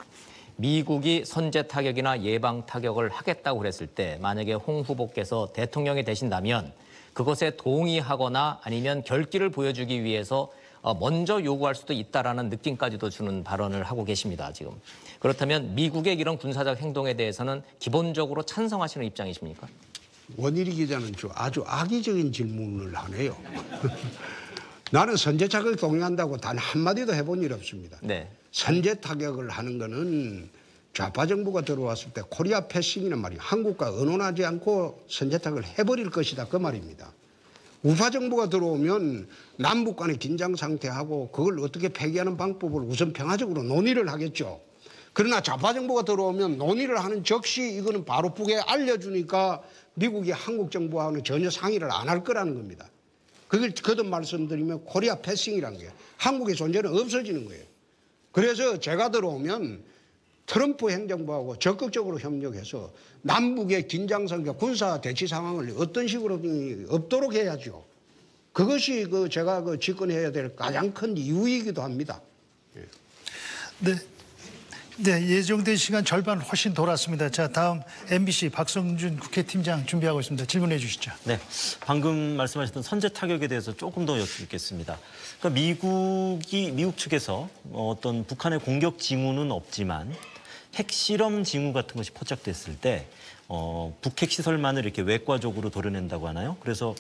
미국이 선제 타격이나 예방 타격을 하겠다고 그랬을 때 만약에 홍 후보께서 대통령이 되신다면 그것에 동의하거나 아니면 결기를 보여주기 위해서 먼저 요구할 수도 있다라는 느낌까지도 주는 발언을 하고 계십니다, 지금. 그렇다면 미국의 이런 군사적 행동에 대해서는 기본적으로 찬성하시는 입장이십니까? 원일이 기자는 아주 악의적인 질문을 하네요. 나는 선제 타격을 동의한다고 단 한마디도 해본 일 없습니다. 네. 선제 타격을 하는 거는 좌파 정부가 들어왔을 때 코리아 패싱이란 말이 한국과 의논하지 않고 선제 타격을 해버릴 것이다 그 말입니다. 우파 정부가 들어오면 남북 간의 긴장 상태하고 그걸 어떻게 폐기하는 방법을 우선 평화적으로 논의를 하겠죠. 그러나 좌파 정부가 들어오면 논의를 하는 즉시 이거는 바로 북에 알려주니까 미국이 한국 정부와는 전혀 상의를 안 할 거라는 겁니다. 그걸 거듭 말씀드리면 코리아 패싱이라는 게 한국의 존재는 없어지는 거예요. 그래서 제가 들어오면 트럼프 행정부하고 적극적으로 협력해서 남북의 긴장 상태, 군사 대치 상황을 어떤 식으로 없도록 해야죠. 그것이 제가 집권해야 될 가장 큰 이유이기도 합니다. 네. 네, 예정된 시간 절반 훨씬 돌았습니다. 자, 다음 MBC 박성준 국회팀장 준비하고 있습니다. 질문해 주시죠. 네, 방금 말씀하셨던 선제 타격에 대해서 조금 더 여쭙겠습니다. 그러니까 미국 측에서 어떤 북한의 공격 징후는 없지만 핵실험 징후 같은 것이 포착됐을 때 북핵 시설만을 이렇게 외과적으로 도려낸다고 하나요? 그래서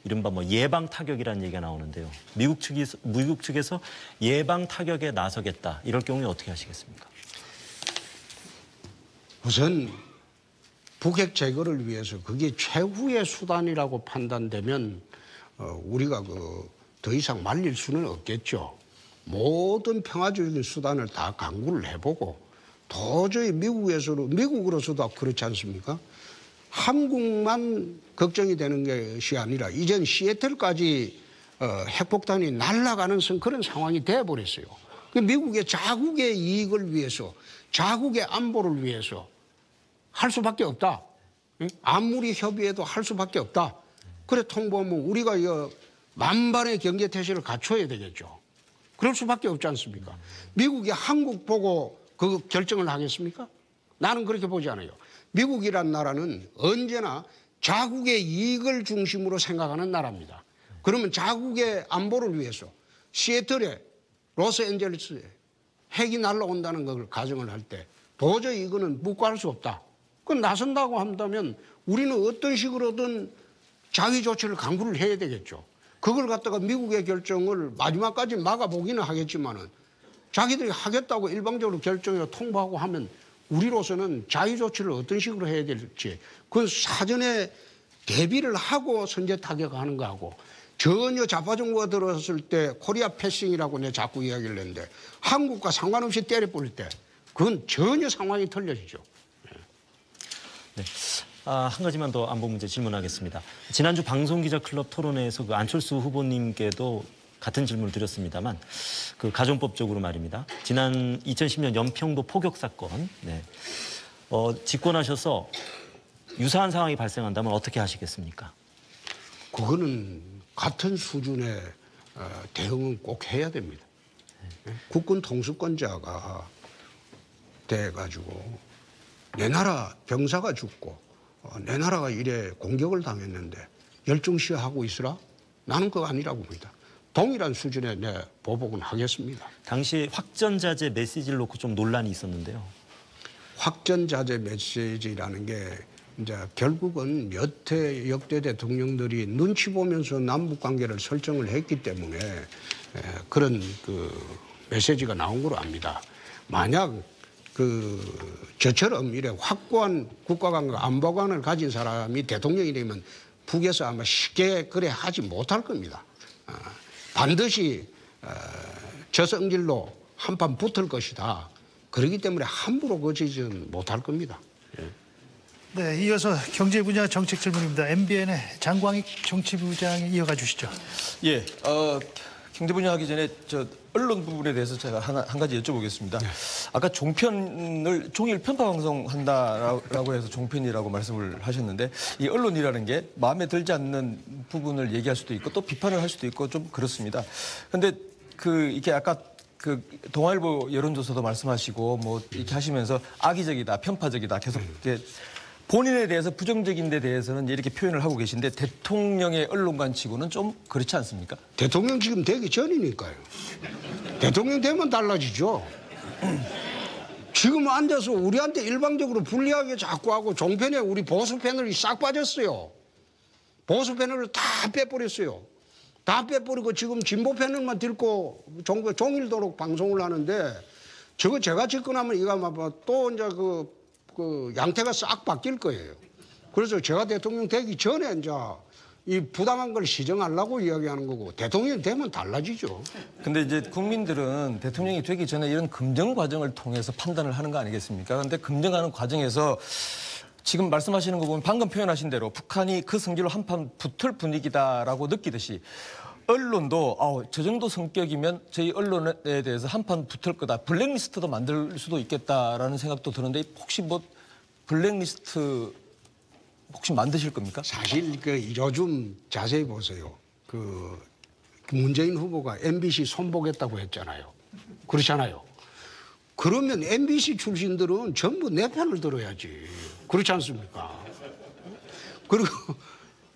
이른바 예방 타격이라는 얘기가 나오는데요. 미국 측에서 예방 타격에 나서겠다 이럴 경우에 어떻게 하시겠습니까? 우선 북핵 제거를 위해서 그게 최후의 수단이라고 판단되면 우리가 더 이상 말릴 수는 없겠죠. 모든 평화적인 수단을 다 강구를 해보고 도저히 미국으로서도 그렇지 않습니까? 한국만 걱정이 되는 것이 아니라 이젠 시애틀까지 핵폭탄이 날아가는 그런 상황이 돼버렸어요. 미국의 자국의 이익을 위해서, 자국의 안보를 위해서 할 수밖에 없다. 아무리 협의해도 할 수밖에 없다. 그래 통보하면 우리가 만반의 경계태세를 갖춰야 되겠죠. 그럴 수밖에 없지 않습니까? 미국이 한국 보고 그 결정을 하겠습니까? 나는 그렇게 보지 않아요. 미국이란 나라는 언제나 자국의 이익을 중심으로 생각하는 나라입니다. 그러면 자국의 안보를 위해서 시애틀에 로스앤젤레스에 핵이 날아온다는 걸 가정을 할 때 도저히 이거는 묵과할 수 없다. 그건 나선다고 한다면 우리는 어떤 식으로든 자위 조치를 강구를 해야 되겠죠. 그걸 갖다가 미국의 결정을 마지막까지 막아보기는 하겠지만은 자기들이 하겠다고 일방적으로 결정해서 통보하고 하면 우리로서는 자위 조치를 어떤 식으로 해야 될지 그건 사전에 대비를 하고 선제 타격하는 거하고 전혀 좌파 정부가 들어섰을 때 코리아 패싱이라고 내가 자꾸 이야기를 했는데 한국과 상관없이 때려버릴 때 그건 전혀 상황이 틀려지죠. 네. 한 가지만 더 안보 문제 질문하겠습니다. 지난주 방송기자클럽 토론회에서 그 안철수 후보님께도 같은 질문을 드렸습니다만 그 가정법적으로 말입니다. 지난 2010년 연평도 포격 사건 집권하셔서 유사한 상황이 발생한다면 어떻게 하시겠습니까? 그거는 같은 수준의 대응은 꼭 해야 됩니다. 국군 통수권자가 돼가지고 내 나라 병사가 죽고 내 나라가 이래 공격을 당했는데 열중시하고 있으라? 나는 그거 아니라고 봅니다. 동일한 수준의 내 보복은 하겠습니다. 당시 확전자재 메시지를 놓고 좀 논란이 있었는데요. 확전자재 메시지라는 게 이제 결국은 몇 해 역대 대통령들이 눈치 보면서 남북 관계를 설정을 했기 때문에 그런 그 메시지가 나온 걸로 압니다. 만약 저처럼 이래 확고한 국가관과 안보관을 가진 사람이 대통령이 되면 북에서 아마 쉽게 그래 하지 못할 겁니다. 반드시 저성질로 한판 붙을 것이다. 그렇기 때문에 함부로 거치지는 못할 겁니다. 네, 이어서 경제 분야 정책 질문입니다. MBN의 장광익 정치부장이 이어가 주시죠. 예, 경제 분야 하기 전에 언론 부분에 대해서 제가 한 가지 여쭤보겠습니다. 아까 종일 편파 방송한다라고 해서 종편이라고 말씀을 하셨는데 이 언론이라는 게 마음에 들지 않는 부분을 얘기할 수도 있고 또 비판을 할 수도 있고 좀 그렇습니다. 그런데 이게 아까 동아일보 여론조사도 말씀하시고 뭐 이렇게 하시면서 악의적이다, 편파적이다 계속 이렇게 본인에 대해서 부정적인 데 대해서는 이렇게 표현을 하고 계신데 대통령의 언론관치고는 좀 그렇지 않습니까? 대통령 지금 되기 전이니까요. 대통령 되면 달라지죠. 지금 앉아서 우리한테 일방적으로 불리하게 자꾸 하고 종편에 우리 보수 패널이 싹 빠졌어요. 보수 패널을 다 빼버렸어요. 다 빼버리고 지금 진보 패널만 들고 종일도록 방송을 하는데 저거 제가 집권하면 이거 아마 또 이제 그 양태가 싹 바뀔 거예요. 그래서 제가 대통령 되기 전에 이제 이 부당한 걸 시정하려고 이야기하는 거고 대통령이 되면 달라지죠. 근데 이제 국민들은 대통령이 되기 전에 이런 검증 과정을 통해서 판단을 하는 거 아니겠습니까? 그런데 검증하는 과정에서 지금 말씀하시는 거 보면 방금 표현하신 대로 북한이 그 성질로 한판 붙을 분위기다라고 느끼듯이 언론도 저 정도 성격이면 저희 언론에 대해서 한판 붙을 거다. 블랙리스트도 만들 수도 있겠다라는 생각도 드는데 혹시 뭐 블랙리스트 혹시 만드실 겁니까? 사실 요즘 자세히 보세요. 문재인 후보가 MBC 손보겠다고 했잖아요. 그렇잖아요. 그러면 MBC 출신들은 전부 내 편을 들어야지. 그렇지 않습니까? 그리고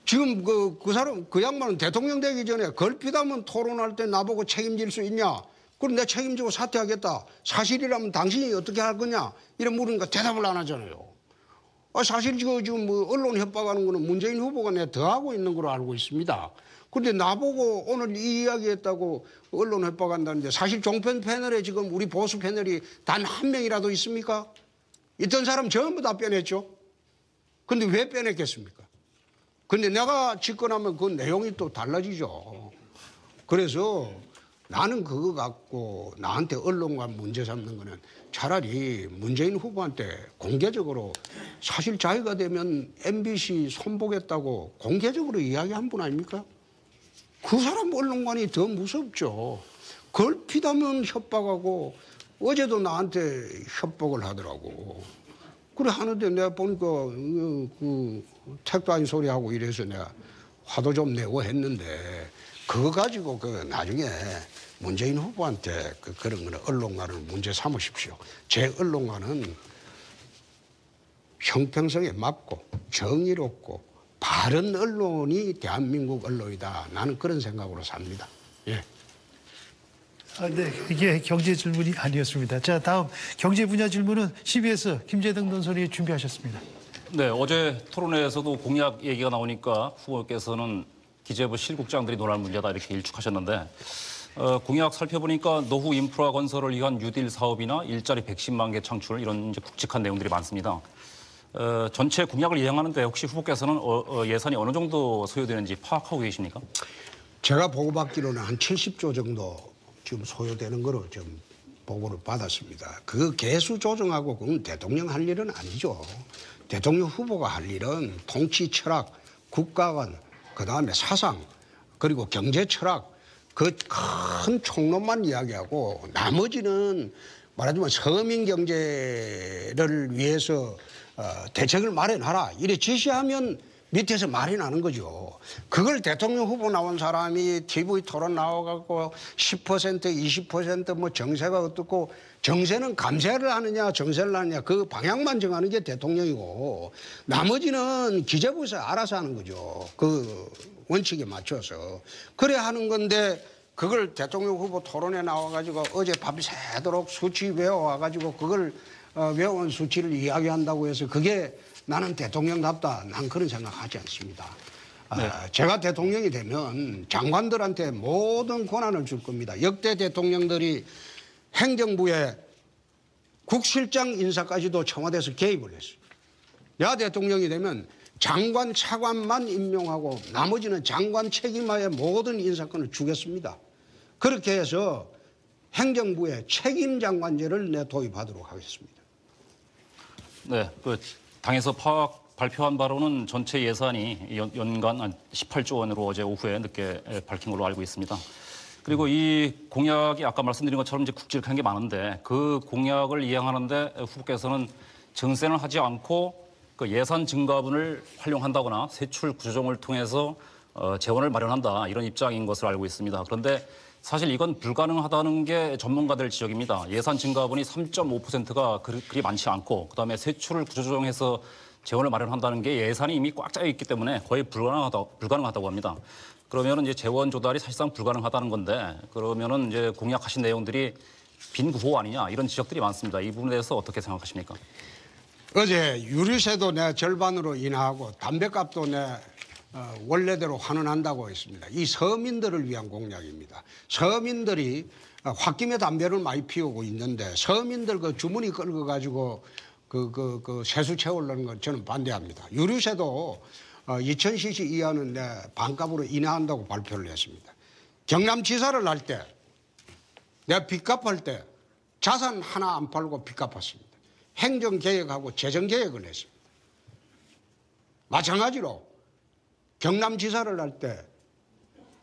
지금 그 양반은 대통령 되기 전에 걸핏하면 토론할 때 나보고 책임질 수 있냐? 그럼 내가 책임지고 사퇴하겠다. 사실이라면 당신이 어떻게 할 거냐? 이런 물으니까 대답을 안 하잖아요. 사실 지금 언론 협박하는 거는 문재인 후보가 내가 더 하고 있는 걸로 알고 있습니다. 그런데 나보고 오늘 이 이야기 했다고 언론 협박한다는데 사실 종편 패널에 지금 우리 보수 패널이 단 한 명이라도 있습니까? 있던 사람 전부 다 빼냈죠. 근데 왜 빼냈겠습니까? 근데 내가 집권하면 그 내용이 또 달라지죠. 그래서 나는 그거 갖고 나한테 언론관 문제 삼는 거는 차라리 문재인 후보한테 공개적으로 사실 자기가 되면 MBC 손보겠다고 공개적으로 이야기한 분 아닙니까? 그 사람 언론관이 더 무섭죠. 걸핏하면 협박하고 어제도 나한테 협박을 하더라고. 그래 하는데 내가 보니까 그 택도 아닌 소리 하고 이래서 내가 화도 좀 내고 했는데 그거 가지고 그 나중에 문재인 후보한테 그런 거는 언론관을 문제 삼으십시오. 제 언론관은 형평성에 맞고 정의롭고 바른 언론이 대한민국 언론이다. 나는 그런 생각으로 삽니다. 예. 네, 이게 경제 질문이 아니었습니다. 자, 다음 경제 분야 질문은 CBS 김재등 논설위 준비하셨습니다. 네, 어제 토론회에서도 공약 얘기가 나오니까 후보께서는 기재부 실국장들이 논할 문제다 이렇게 일축하셨는데 공약 살펴보니까 노후 인프라 건설을 위한 뉴딜 사업이나 일자리 110만 개 창출 이런 이제 굵직한 내용들이 많습니다. 전체 공약을 이행하는데 혹시 후보께서는 예산이 어느 정도 소요되는지 파악하고 계십니까? 제가 보고받기로는 한 70조 정도 지금 소요되는 거로 좀 보고를 받았습니다. 그 개수 조정하고 그건 대통령 할 일은 아니죠. 대통령 후보가 할 일은 통치 철학, 국가관, 그다음에 사상, 그리고 경제 철학 그 큰 총론만 이야기하고 나머지는 말하자면 서민 경제를 위해서 대책을 마련하라 이래 지시하면 밑에서 말이 나는 거죠. 그걸 대통령 후보 나온 사람이 TV 토론 나와갖고 10%, 20% 정세가 어떻고 정세는 감세를 하느냐 정세를 하느냐 그 방향만 정하는 게 대통령이고 나머지는 기재부에서 알아서 하는 거죠. 그 원칙에 맞춰서. 그래 하는 건데 그걸 대통령 후보 토론에 나와가지고 어제 밤새도록 수치 외워와가지고 그걸 외워온 수치를 이야기한다고 해서 그게 나는 대통령답다. 난 그런 생각하지 않습니다. 네. 제가 대통령이 되면 장관들한테 모든 권한을 줄 겁니다. 역대 대통령들이 행정부에 국실장 인사까지도 청와대에서 개입을 했어요. 내가 대통령이 되면 장관, 차관만 임명하고 나머지는 장관 책임하에 모든 인사권을 주겠습니다. 그렇게 해서 행정부에 책임장관제를 내 도입하도록 하겠습니다. 네, 그 당에서 발표한 바로는 전체 예산이 연간 한 18조 원으로 어제 오후에 늦게 밝힌 걸로 알고 있습니다. 그리고 이 공약이 아까 말씀드린 것처럼 이제 굵직한 게 많은데 그 공약을 이행하는데 후보께서는 증세는 하지 않고 그 예산 증가분을 활용한다거나 세출 구조조정을 통해서 재원을 마련한다 이런 입장인 것을 알고 있습니다. 그런데 사실 이건 불가능하다는 게 전문가들 지적입니다. 예산 증가분이 3.5%가 그리 많지 않고 그다음에 세출을 구조조정해서 재원을 마련한다는 게 예산이 이미 꽉 짜여 있기 때문에 거의 불가능하다고 합니다. 그러면은 이제 재원 조달이 사실상 불가능하다는 건데 그러면은 이제 공약하신 내용들이 빈 구호 아니냐 이런 지적들이 많습니다. 이 부분에 대해서 어떻게 생각하십니까? 어제 유류세도 내 절반으로 인하하고 담배값도 내 원래대로 환원한다고 했습니다. 이 서민들을 위한 공약입니다. 서민들이 홧김에 담배를 많이 피우고 있는데 서민들 그 주머니 끌고 가지고 그 세수 채우려는 건 저는 반대합니다. 유류세도 2000cc 이하는 내 반값으로 인하한다고 발표를 했습니다. 경남지사를 할 때 내가 빚값할 때 자산 하나 안 팔고 빚 갚았습니다. 행정개혁하고 재정개혁을 했습니다. 마찬가지로 경남지사를 할 때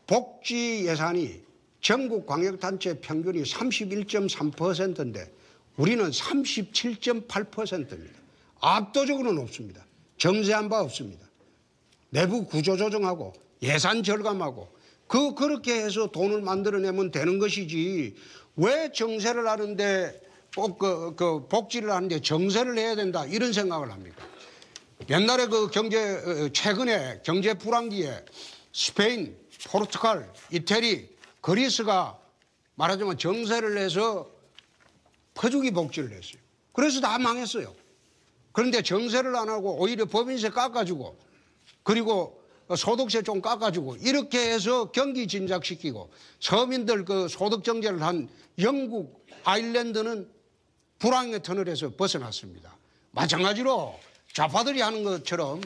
복지 예산이 전국 광역단체 평균이 31.3%인데 우리는 37.8%입니다. 압도적으로 높습니다. 정세한 바 없습니다. 내부 구조조정하고 예산 절감하고 그렇게 해서 돈을 만들어내면 되는 것이지 왜 정세를 하는데 꼭 그 복지를 하는데 정세를 해야 된다 이런 생각을 합니까? 옛날에 최근에 경제 불황기에 스페인, 포르투갈, 이태리, 그리스가 말하자면 정세를 해서 퍼주기 복지를 했어요. 그래서 다 망했어요. 그런데 정세를 안 하고 오히려 법인세 깎아주고 그리고 소득세 좀 깎아주고 이렇게 해서 경기 진작시키고 서민들 그 소득 정제를 한 영국, 아일랜드는 불황의 터널에서 벗어났습니다. 마찬가지로 좌파들이 하는 것처럼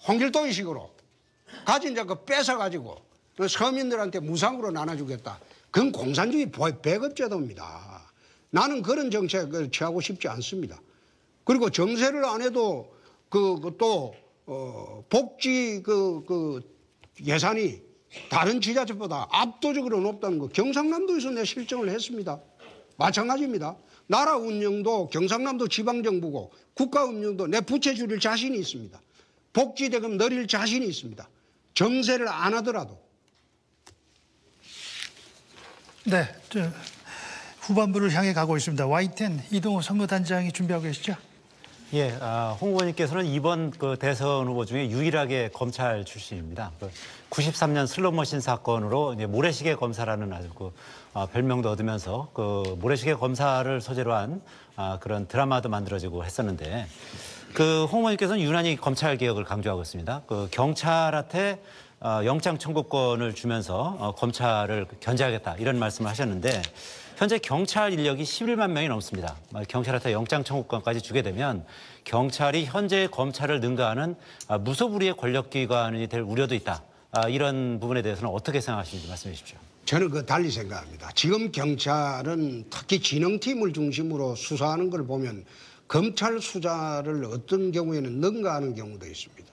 홍길동식으로 가진 자그 뺏어가지고 서민들한테 무상으로 나눠주겠다. 그건 공산주의 배급제도입니다. 나는 그런 정책을 취하고 싶지 않습니다. 그리고 정세를 안 해도 복지 예산이 다른 지자체보다 압도적으로 높다는 거 경상남도에서 내 실정을 했습니다. 마찬가지입니다. 나라 운영도 경상남도 지방정부고 국가 운영도 내 부채 줄일 자신이 있습니다. 복지 대금 늘릴 자신이 있습니다. 정세를 안 하더라도. 네, 후반부를 향해 가고 있습니다. Y10 이동호 선거단장이 준비하고 계시죠? 예, 홍 후보님께서는 이번 그 대선 후보 중에 유일하게 검찰 출신입니다. 93년 슬롯머신 사건으로 이제 모래시계 검사라는 아주 별명도 얻으면서 그 모래시계 검사를 소재로 한 그런 드라마도 만들어지고 했었는데 그 홍 후보님께서는 유난히 검찰 개혁을 강조하고 있습니다. 그 경찰한테 영장 청구권을 주면서 검찰을 견제하겠다 이런 말씀을 하셨는데 현재 경찰 인력이 11만 명이 넘습니다. 경찰한테 영장 청구권까지 주게 되면 경찰이 현재 검찰을 능가하는 무소불위의 권력기관이 될 우려도 있다. 이런 부분에 대해서는 어떻게 생각하시는지 말씀해 주십시오. 저는 달리 생각합니다. 지금 경찰은 특히 진흥팀을 중심으로 수사하는 걸 보면 검찰 수사를 어떤 경우에는 능가하는 경우도 있습니다.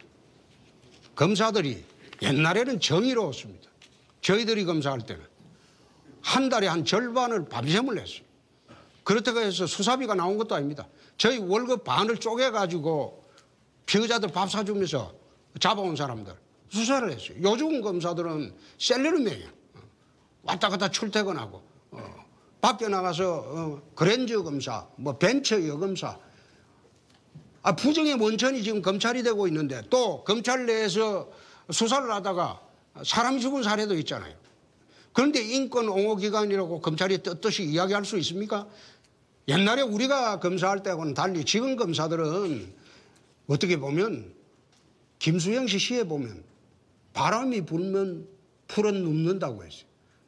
검사들이 옛날에는 정의로웠습니다. 저희들이 검사할 때는 한 달에 한 절반을 밤샘을 했어요. 그렇다고 해서 수사비가 나온 것도 아닙니다. 저희 월급 반을 쪼개가지고 피의자들 밥 사주면서 잡아온 사람들 수사를 했어요. 요즘 검사들은 셀러리맨이에요. 왔다 갔다 출퇴근하고 밖에 나가서 그랜저 검사, 벤처 여검사 부정의 원천이 지금 검찰이 되고 있는데 또 검찰 내에서 수사를 하다가 사람이 죽은 사례도 있잖아요. 그런데 인권 옹호 기관이라고 검찰이 떳떳이 이야기할 수 있습니까? 옛날에 우리가 검사할 때하고는 달리 지금 검사들은 어떻게 보면 김수영 씨 시에 보면 바람이 불면 풀은 눕는다고 했어요.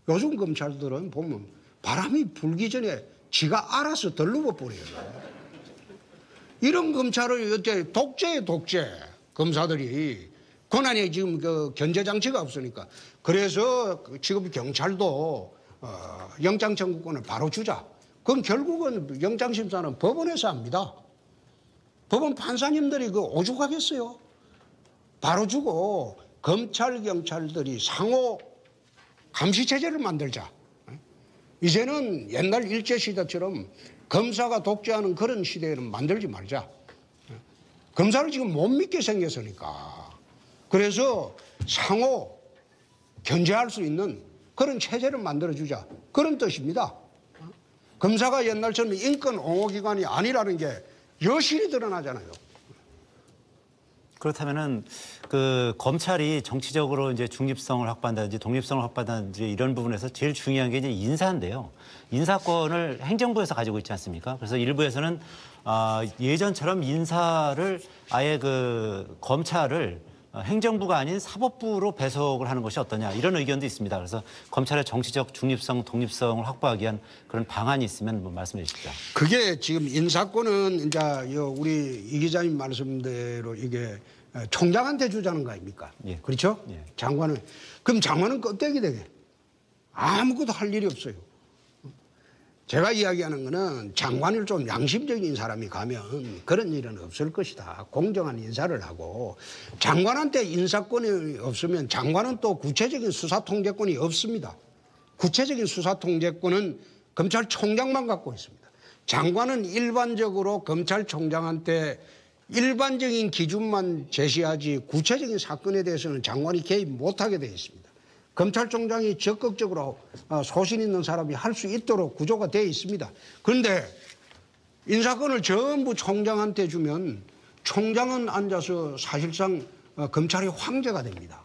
요즘 검찰들은 보면 바람이 불기 전에 지가 알아서 덜누워 버려요. 이런 검찰을 어째 독재 검사들이 권한에 지금 견제 장치가 없으니까 그래서 지금 경찰도 영장 청구권을 바로 주자. 그럼 결국은 영장 심사는 법원에서 합니다. 법원 판사님들이 오죽하겠어요. 바로 주고 검찰 경찰들이 상호 감시 체제를 만들자. 이제는 옛날 일제 시대처럼 검사가 독재하는 그런 시대에는 만들지 말자. 검사를 지금 못 믿게 생겼으니까. 그래서 상호 견제할 수 있는 그런 체제를 만들어주자. 그런 뜻입니다. 검사가 옛날처럼 인권 옹호기관이 아니라는 게 여실히 드러나잖아요. 그렇다면은 그 검찰이 정치적으로 이제 중립성을 확보한다든지 독립성을 확보한다든지 이런 부분에서 제일 중요한 게 이제 인사인데요. 인사권을 행정부에서 가지고 있지 않습니까? 그래서 일부에서는 예전처럼 인사를 아예 그 검찰을 행정부가 아닌 사법부로 배속을 하는 것이 어떠냐 이런 의견도 있습니다. 그래서 검찰의 정치적 중립성, 독립성을 확보하기 위한 그런 방안이 있으면 말씀해 주십시오. 그게 지금 인사권은 이제 우리 이 기자님 말씀대로 이게 총장한테 주자는 거 아닙니까? 예. 그렇죠? 예. 장관은. 그럼 장관은 껍데기 되게 아무것도 할 일이 없어요. 제가 이야기하는 거는 장관을 좀 양심적인 사람이 가면 그런 일은 없을 것이다. 공정한 인사를 하고 장관한테 인사권이 없으면 장관은 또 구체적인 수사 통제권이 없습니다. 구체적인 수사 통제권은 검찰총장만 갖고 있습니다. 장관은 일반적으로 검찰총장한테 일반적인 기준만 제시하지 구체적인 사건에 대해서는 장관이 개입 못하게 되어 있습니다. 검찰총장이 적극적으로 소신 있는 사람이 할 수 있도록 구조가 되어 있습니다. 그런데 인사권을 전부 총장한테 주면 총장은 앉아서 사실상 검찰의 황제가 됩니다.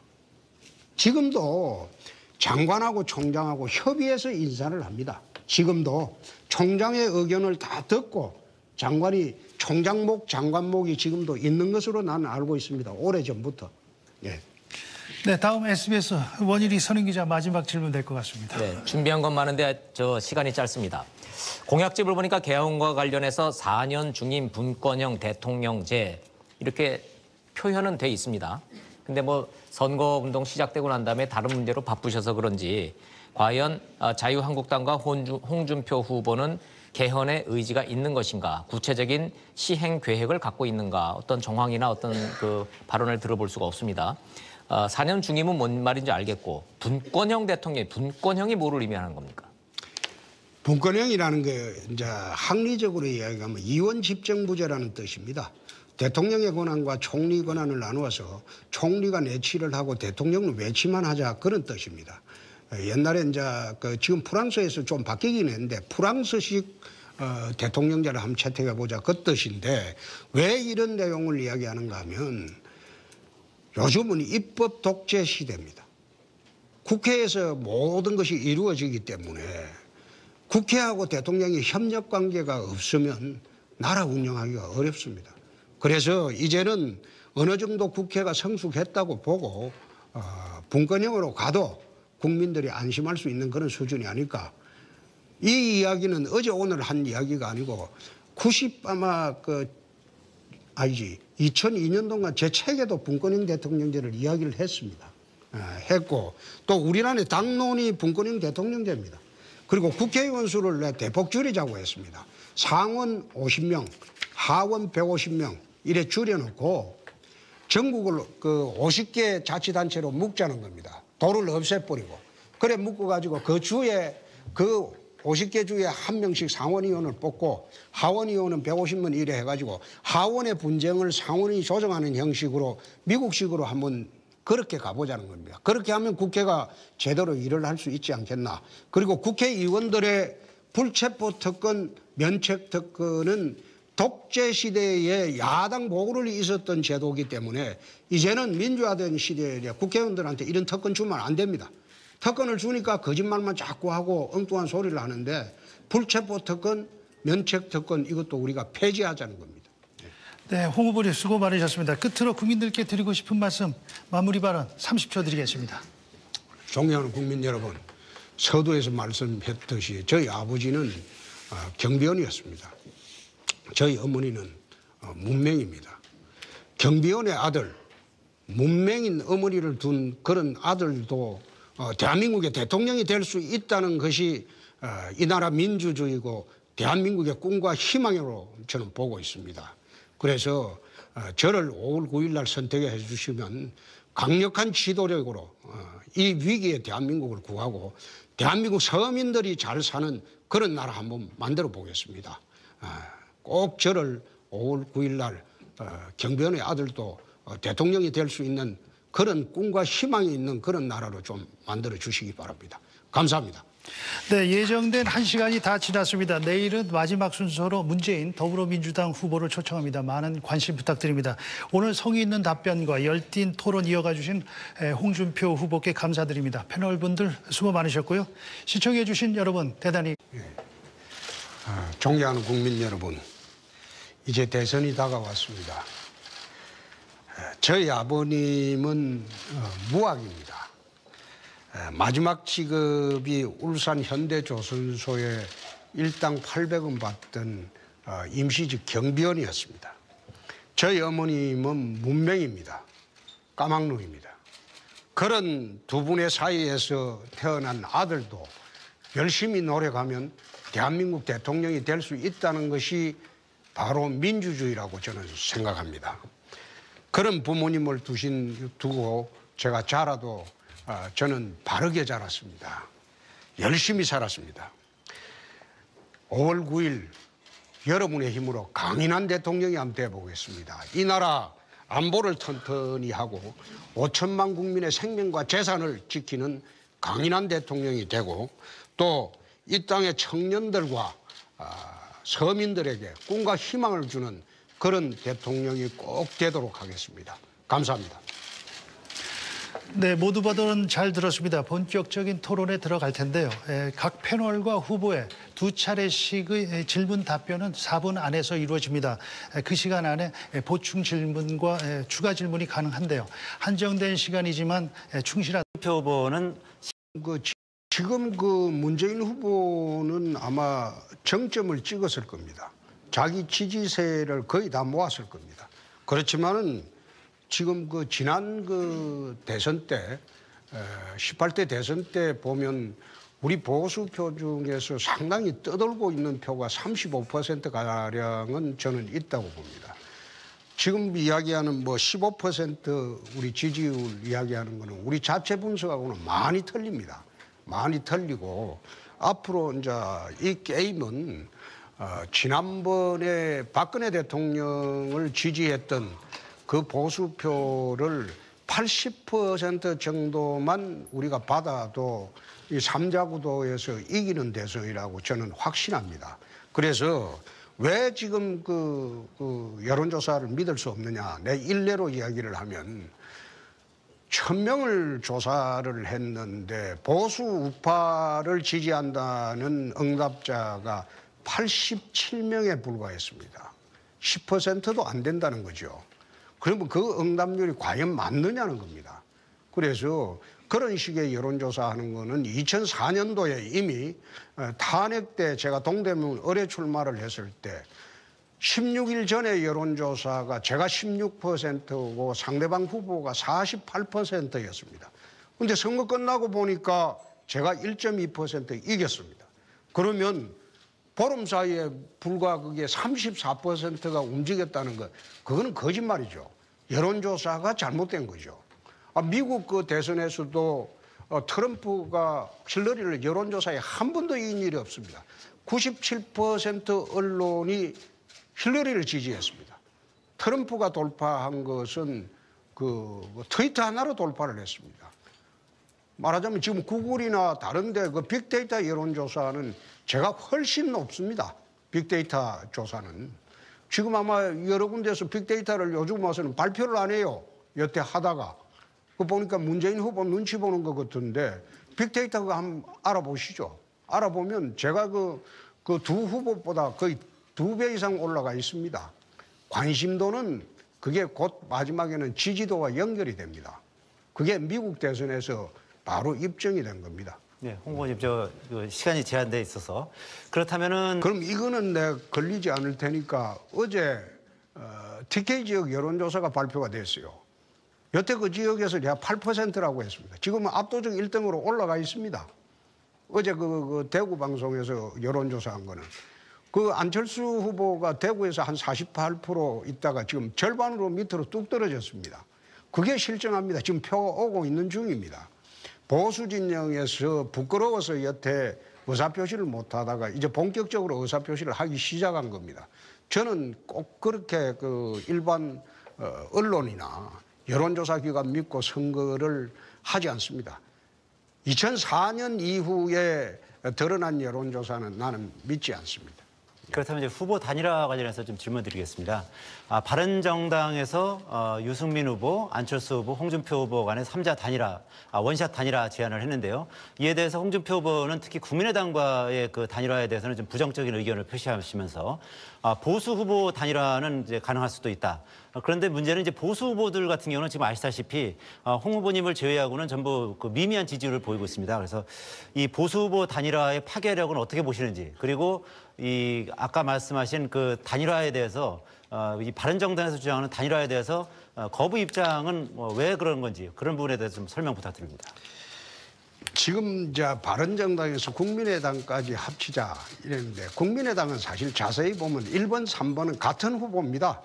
지금도 장관하고 총장하고 협의해서 인사를 합니다. 지금도 총장의 의견을 다 듣고 장관이 총장목, 장관목이 지금도 있는 것으로 나는 알고 있습니다. 오래전부터. 예. 네, 다음 SBS 원일이 선임 기자 마지막 질문 될 것 같습니다. 네, 준비한 건 많은데 시간이 짧습니다. 공약집을 보니까 개헌과 관련해서 4년 중임 분권형 대통령제 이렇게 표현은 돼 있습니다. 근데 선거운동 시작되고 난 다음에 다른 문제로 바쁘셔서 그런지 과연 자유한국당과 홍준표 후보는 개헌의 의지가 있는 것인가, 구체적인 시행 계획을 갖고 있는가, 어떤 정황이나 어떤 그 발언을 들어볼 수가 없습니다. 4년 중임은 뭔 말인지 알겠고, 분권형이 뭐를 의미하는 겁니까? 분권형이라는 게 이제 학리적으로 이야기하면 이원 집정부제라는 뜻입니다. 대통령의 권한과 총리 권한을 나누어서 총리가 내치를 하고 대통령은 외치만 하자, 그런 뜻입니다. 옛날에 이제 지금 프랑스에서 좀 바뀌긴 했는데 프랑스식 대통령제를 한번 채택해 보자, 그 뜻인데, 왜 이런 내용을 이야기하는가 하면 요즘은 입법 독재 시대입니다. 국회에서 모든 것이 이루어지기 때문에 국회하고 대통령이 협력 관계가 없으면 나라 운영하기가 어렵습니다. 그래서 이제는 어느 정도 국회가 성숙했다고 보고 분권형으로 가도 국민들이 안심할 수 있는 그런 수준이 아닐까. 이 이야기는 어제 오늘 한 이야기가 아니고 2002년 동안 제 책에도 분권형 대통령제를 이야기를 했습니다. 했고, 또 우리나라의 당론이 분권형 대통령제입니다. 그리고 국회의원 수를 대폭 줄이자고 했습니다. 상원 50명, 하원 150명 이래 줄여놓고 전국을 50개 자치단체로 묶자는 겁니다. 도를 없애버리고. 그래 묶어가지고 그 주에 50개 주에 한 명씩 상원의원을 뽑고 하원의원은 150명 이래 해가지고 하원의 분쟁을 상원이 조정하는 형식으로 미국식으로 한번 그렇게 가보자는 겁니다. 그렇게 하면 국회가 제대로 일을 할 수 있지 않겠나. 그리고 국회의원들의 불체포 특권, 면책 특권은 독재 시대에 야당 보고를 있었던 제도이기 때문에 이제는 민주화된 시대에 국회의원들한테 이런 특권 주면 안 됩니다. 특권을 주니까 거짓말만 자꾸 하고 엉뚱한 소리를 하는데 불체포 특권, 면책 특권 이것도 우리가 폐지하자는 겁니다. 네, 홍 후보님 수고 많으셨습니다. 끝으로 국민들께 드리고 싶은 말씀, 마무리 발언 30초 드리겠습니다. 존경하는 국민 여러분, 서두에서 말씀했듯이 저희 아버지는 경비원이었습니다. 저희 어머니는 문맹입니다. 경비원의 아들, 문맹인 어머니를 둔 그런 아들도 대한민국의 대통령이 될 수 있다는 것이 이 나라 민주주의고 대한민국의 꿈과 희망으로 저는 보고 있습니다. 그래서 저를 5월 9일 날 선택해 주시면 강력한 지도력으로 이 위기에 대한민국을 구하고 대한민국 서민들이 잘 사는 그런 나라 한번 만들어 보겠습니다. 꼭 저를 5월 9일 날 경비원의 아들도 대통령이 될 수 있는 그런 꿈과 희망이 있는 그런 나라로 좀 만들어 주시기 바랍니다. 감사합니다. 네, 예정된 1시간이 다 지났습니다. 내일은 마지막 순서로 문재인 더불어민주당 후보를 초청합니다. 많은 관심 부탁드립니다. 오늘 성의 있는 답변과 열띤 토론 이어가 주신 홍준표 후보께 감사드립니다. 패널분들 수고 많으셨고요. 시청해 주신 여러분 대단히 존경하는 국민 여러분, 이제 대선이 다가왔습니다. 저희 아버님은 무학입니다. 마지막 직업이 울산 현대조선소에 일당 800원 받던 임시직 경비원이었습니다. 저희 어머님은 문맹입니다. 까막눈입니다. 그런 두 분의 사이에서 태어난 아들도 열심히 노력하면 대한민국 대통령이 될 수 있다는 것이 바로 민주주의라고 저는 생각합니다. 그런 부모님을 두고 제가 자라도 저는 바르게 자랐습니다. 열심히 살았습니다. 5월 9일 여러분의 힘으로 강인한 대통령이 한번 되어보겠습니다. 이 나라 안보를 튼튼히 하고 5천만 국민의 생명과 재산을 지키는 강인한 대통령이 되고 또 이 땅의 청년들과 서민들에게 꿈과 희망을 주는 그런 대통령이 꼭 되도록 하겠습니다. 감사합니다. 네, 모두 발언 잘 들었습니다. 본격적인 토론에 들어갈 텐데요. 각 패널과 후보의 두 차례씩의 질문 답변은 4분 안에서 이루어집니다. 그 시간 안에 보충 질문과 추가 질문이 가능한데요. 한정된 시간이지만 충실한 홍준표 후보는 지금 문재인 후보는 아마 정점을 찍었을 겁니다. 자기 지지세를 거의 다 모았을 겁니다. 그렇지만은 지금 지난 대선 때 18대 대선 때 보면 우리 보수표 중에서 상당히 떠돌고 있는 표가 35%가량은 저는 있다고 봅니다. 지금 이야기하는 뭐 15% 우리 지지율 이야기하는 거는 우리 자체 분석하고는 많이 틀립니다. 많이 틀리고 앞으로 이제 이 게임은 지난번에 박근혜 대통령을 지지했던 그 보수표를 80% 정도만 우리가 받아도 이 3자 구도에서 이기는 대선이라고 저는 확신합니다. 그래서 왜 지금 그 여론조사를 믿을 수 없느냐. 내 일례로 이야기를 하면 1000명을 조사를 했는데 보수 우파를 지지한다는 응답자가 87명에 불과했습니다. 10%도 안 된다는 거죠. 그러면 그 응답률이 과연 맞느냐는 겁니다. 그래서 그런 식의 여론조사하는 거는 2004년도에 이미 탄핵 때 제가 동대문 의뢰 출마를 했을 때 16일 전에 여론조사가 제가 16%고 상대방 후보가 48%였습니다. 그런데 선거 끝나고 보니까 제가 1.2% 이겼습니다. 그러면 보름 사이에 불과 그게 34%가 움직였다는 것, 그거는 거짓말이죠. 여론조사가 잘못된 거죠. 미국 그 대선에서도 트럼프가 힐러리를 여론조사에 한 번도 이긴 일이 없습니다. 97% 언론이 힐러리를 지지했습니다. 트럼프가 돌파한 것은 그 트위터 하나로 돌파를 했습니다. 말하자면 지금 구글이나 다른 데 그 빅데이터 여론조사는 제가 훨씬 높습니다. 빅데이터 조사는. 지금 아마 여러 군데에서 빅데이터를 요즘 와서는 발표를 안 해요. 여태 하다가. 그 보니까 문재인 후보 눈치 보는 것 같은데 빅데이터가 한번 알아보시죠. 알아보면 제가 그 두 후보보다 거의 2배 이상 올라가 있습니다. 관심도는 그게 곧 마지막에는 지지도와 연결이 됩니다. 그게 미국 대선에서 바로 입증이 된 겁니다. 네, 홍보님 시간이 제한돼 있어서 그렇다면은 그럼 이거는 내가 걸리지 않을 테니까 어제 TK 지역 여론조사가 발표가 됐어요. 여태 그 지역에서 제가 8%라고 했습니다. 지금은 압도적 1등으로 올라가 있습니다. 어제 그 대구 방송에서 여론조사한 거는 그 안철수 후보가 대구에서 한 48% 있다가 지금 절반으로 밑으로 뚝 떨어졌습니다. 그게 실정합니다. 지금 표가 오고 있는 중입니다. 보수 진영에서 부끄러워서 여태 의사표시를 못하다가 이제 본격적으로 의사표시를 하기 시작한 겁니다. 저는 꼭 그렇게 그 일반 언론이나 여론조사 기관 믿고 선거를 하지 않습니다. 2004년 이후에 드러난 여론조사는 나는 믿지 않습니다. 그렇다면 이제 후보 단일화 관련해서 좀 질문드리겠습니다. 바른정당에서 유승민 후보, 안철수 후보, 홍준표 후보 간의 3자 단일화, 원샷 단일화 제안을 했는데요. 이에 대해서 홍준표 후보는 특히 국민의당과의 그 단일화에 대해서는 좀 부정적인 의견을 표시하시면서 보수 후보 단일화는 이제 가능할 수도 있다. 그런데 문제는 이제 보수 후보들 같은 경우는 지금 아시다시피 홍 후보님을 제외하고는 전부 그 미미한 지지율을 보이고 있습니다. 그래서 이 보수 후보 단일화의 파괴력은 어떻게 보시는지, 그리고 이 아까 말씀하신 그 단일화에 대해서 이 바른정당에서 주장하는 단일화에 대해서 거부 입장은 왜 그런 건지 그런 부분에 대해서 좀 설명 부탁드립니다. 지금 이제 바른정당에서 국민의당까지 합치자 이랬는데 국민의당은 사실 자세히 보면 1번, 3번은 같은 후보입니다.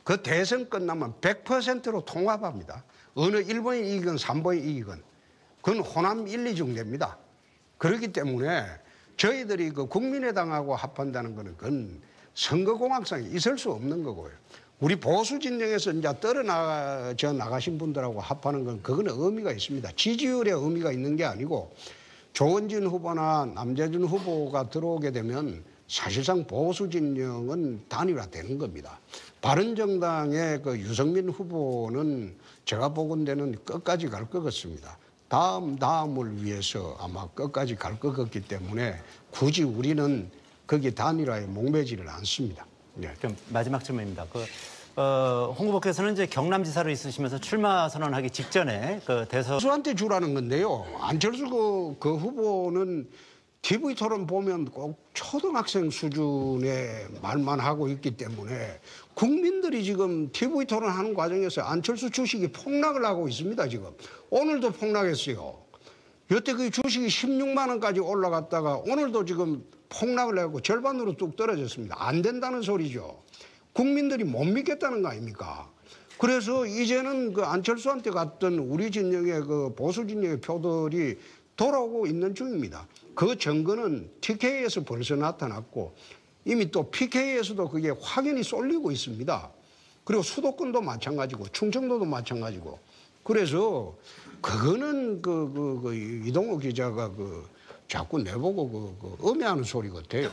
그 대선 끝나면 100%로 통합합니다. 어느 1번이 이기건 3번이 이기건. 그건 호남 1, 2중 됩니다. 그렇기 때문에 저희들이 그 국민의당하고 합한다는 거는 그건 선거공학성이 있을 수 없는 거고요. 우리 보수 진영에서 이제 떨어져 나가신 분들하고 합하는 건 그거는 의미가 있습니다. 지지율에 의미가 있는 게 아니고 조원진 후보나 남재준 후보가 들어오게 되면 사실상 보수 진영은 단일화되는 겁니다. 바른정당의 그 유승민 후보는 제가 보건대는 끝까지 갈 것 같습니다. 다음을 위해서 아마 끝까지 갈 것 같기 때문에 굳이 우리는 거기 단일화에 목매지를 않습니다. 네. 그럼 마지막 질문입니다. 홍 후보께서는 이제 경남지사로 있으시면서 출마 선언하기 직전에 그 대선 안철수한테 주라는 건데요. 안철수 그 후보는 TV 토론 보면 꼭 초등학생 수준의 말만 하고 있기 때문에 국민들이 지금 TV 토론하는 과정에서 안철수 주식이 폭락을 하고 있습니다. 지금 오늘도 폭락했어요. 여태 그 주식이 16만 원까지 올라갔다가 오늘도 지금 폭락을 하고 절반으로 뚝 떨어졌습니다. 안 된다는 소리죠. 국민들이 못 믿겠다는 거 아닙니까? 그래서 이제는 그 안철수한테 갔던 우리 진영의 그 보수 진영의 표들이 돌아오고 있는 중입니다. 그 증거는 TK에서 벌써 나타났고 이미 또 PK에서도 그게 확연히 쏠리고 있습니다. 그리고 수도권도 마찬가지고 충청도도 마찬가지고. 그래서 그거는 이동호 기자가 자꾸 내보고 음해하는 소리 같아요.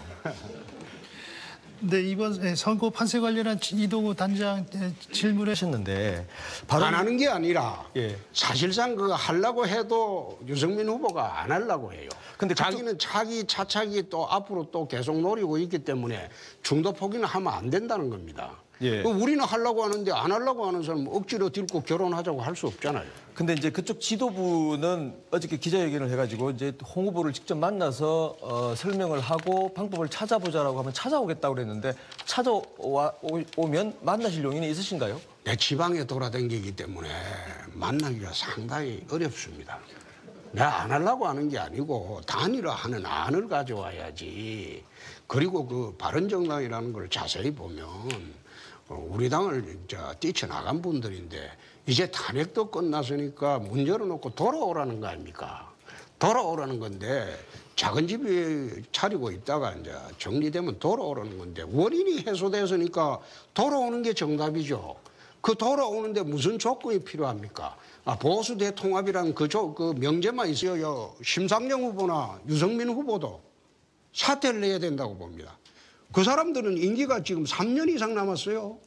네, 이번 선거 판세 관련한 이동우 단장 질문에 하셨는데 안 하는 게 아니라 예. 사실상 그거 하려고 해도 유승민 후보가 안 하려고 해요. 근데 자기는 자기 차차기 또 앞으로 또 계속 노리고 있기 때문에 중도 포기는 하면 안 된다는 겁니다. 예. 우리는 하려고 하는데 안 하려고 하는 사람은 억지로 딜고 결혼하자고 할 수 없잖아요. 근데 이제 그쪽 지도부는 어저께 기자회견을 해가지고 이제 홍 후보를 직접 만나서 설명을 하고 방법을 찾아보자라고 하면 찾아오겠다고 그랬는데 찾아오면 만나실 용인이 있으신가요? 내 지방에 돌아다니기 때문에 만나기가 상당히 어렵습니다. 내가 안 하려고 하는 게 아니고 단일화하는 안을 가져와야지. 그리고 그 바른정당이라는 걸 자세히 보면 우리 당을 뛰쳐나간 분들인데 이제 탄핵도 끝났으니까 문 열어놓고 돌아오라는 거 아닙니까? 돌아오라는 건데 작은 집이 차리고 있다가 이제 정리되면 돌아오라는 건데 원인이 해소됐으니까 돌아오는 게 정답이죠. 그 돌아오는데 무슨 조건이 필요합니까? 보수 대통합이라는 그 명제만 있어요. 심상정 후보나 유승민 후보도 사퇴를 내야 된다고 봅니다. 그 사람들은 임기가 지금 3년 이상 남았어요.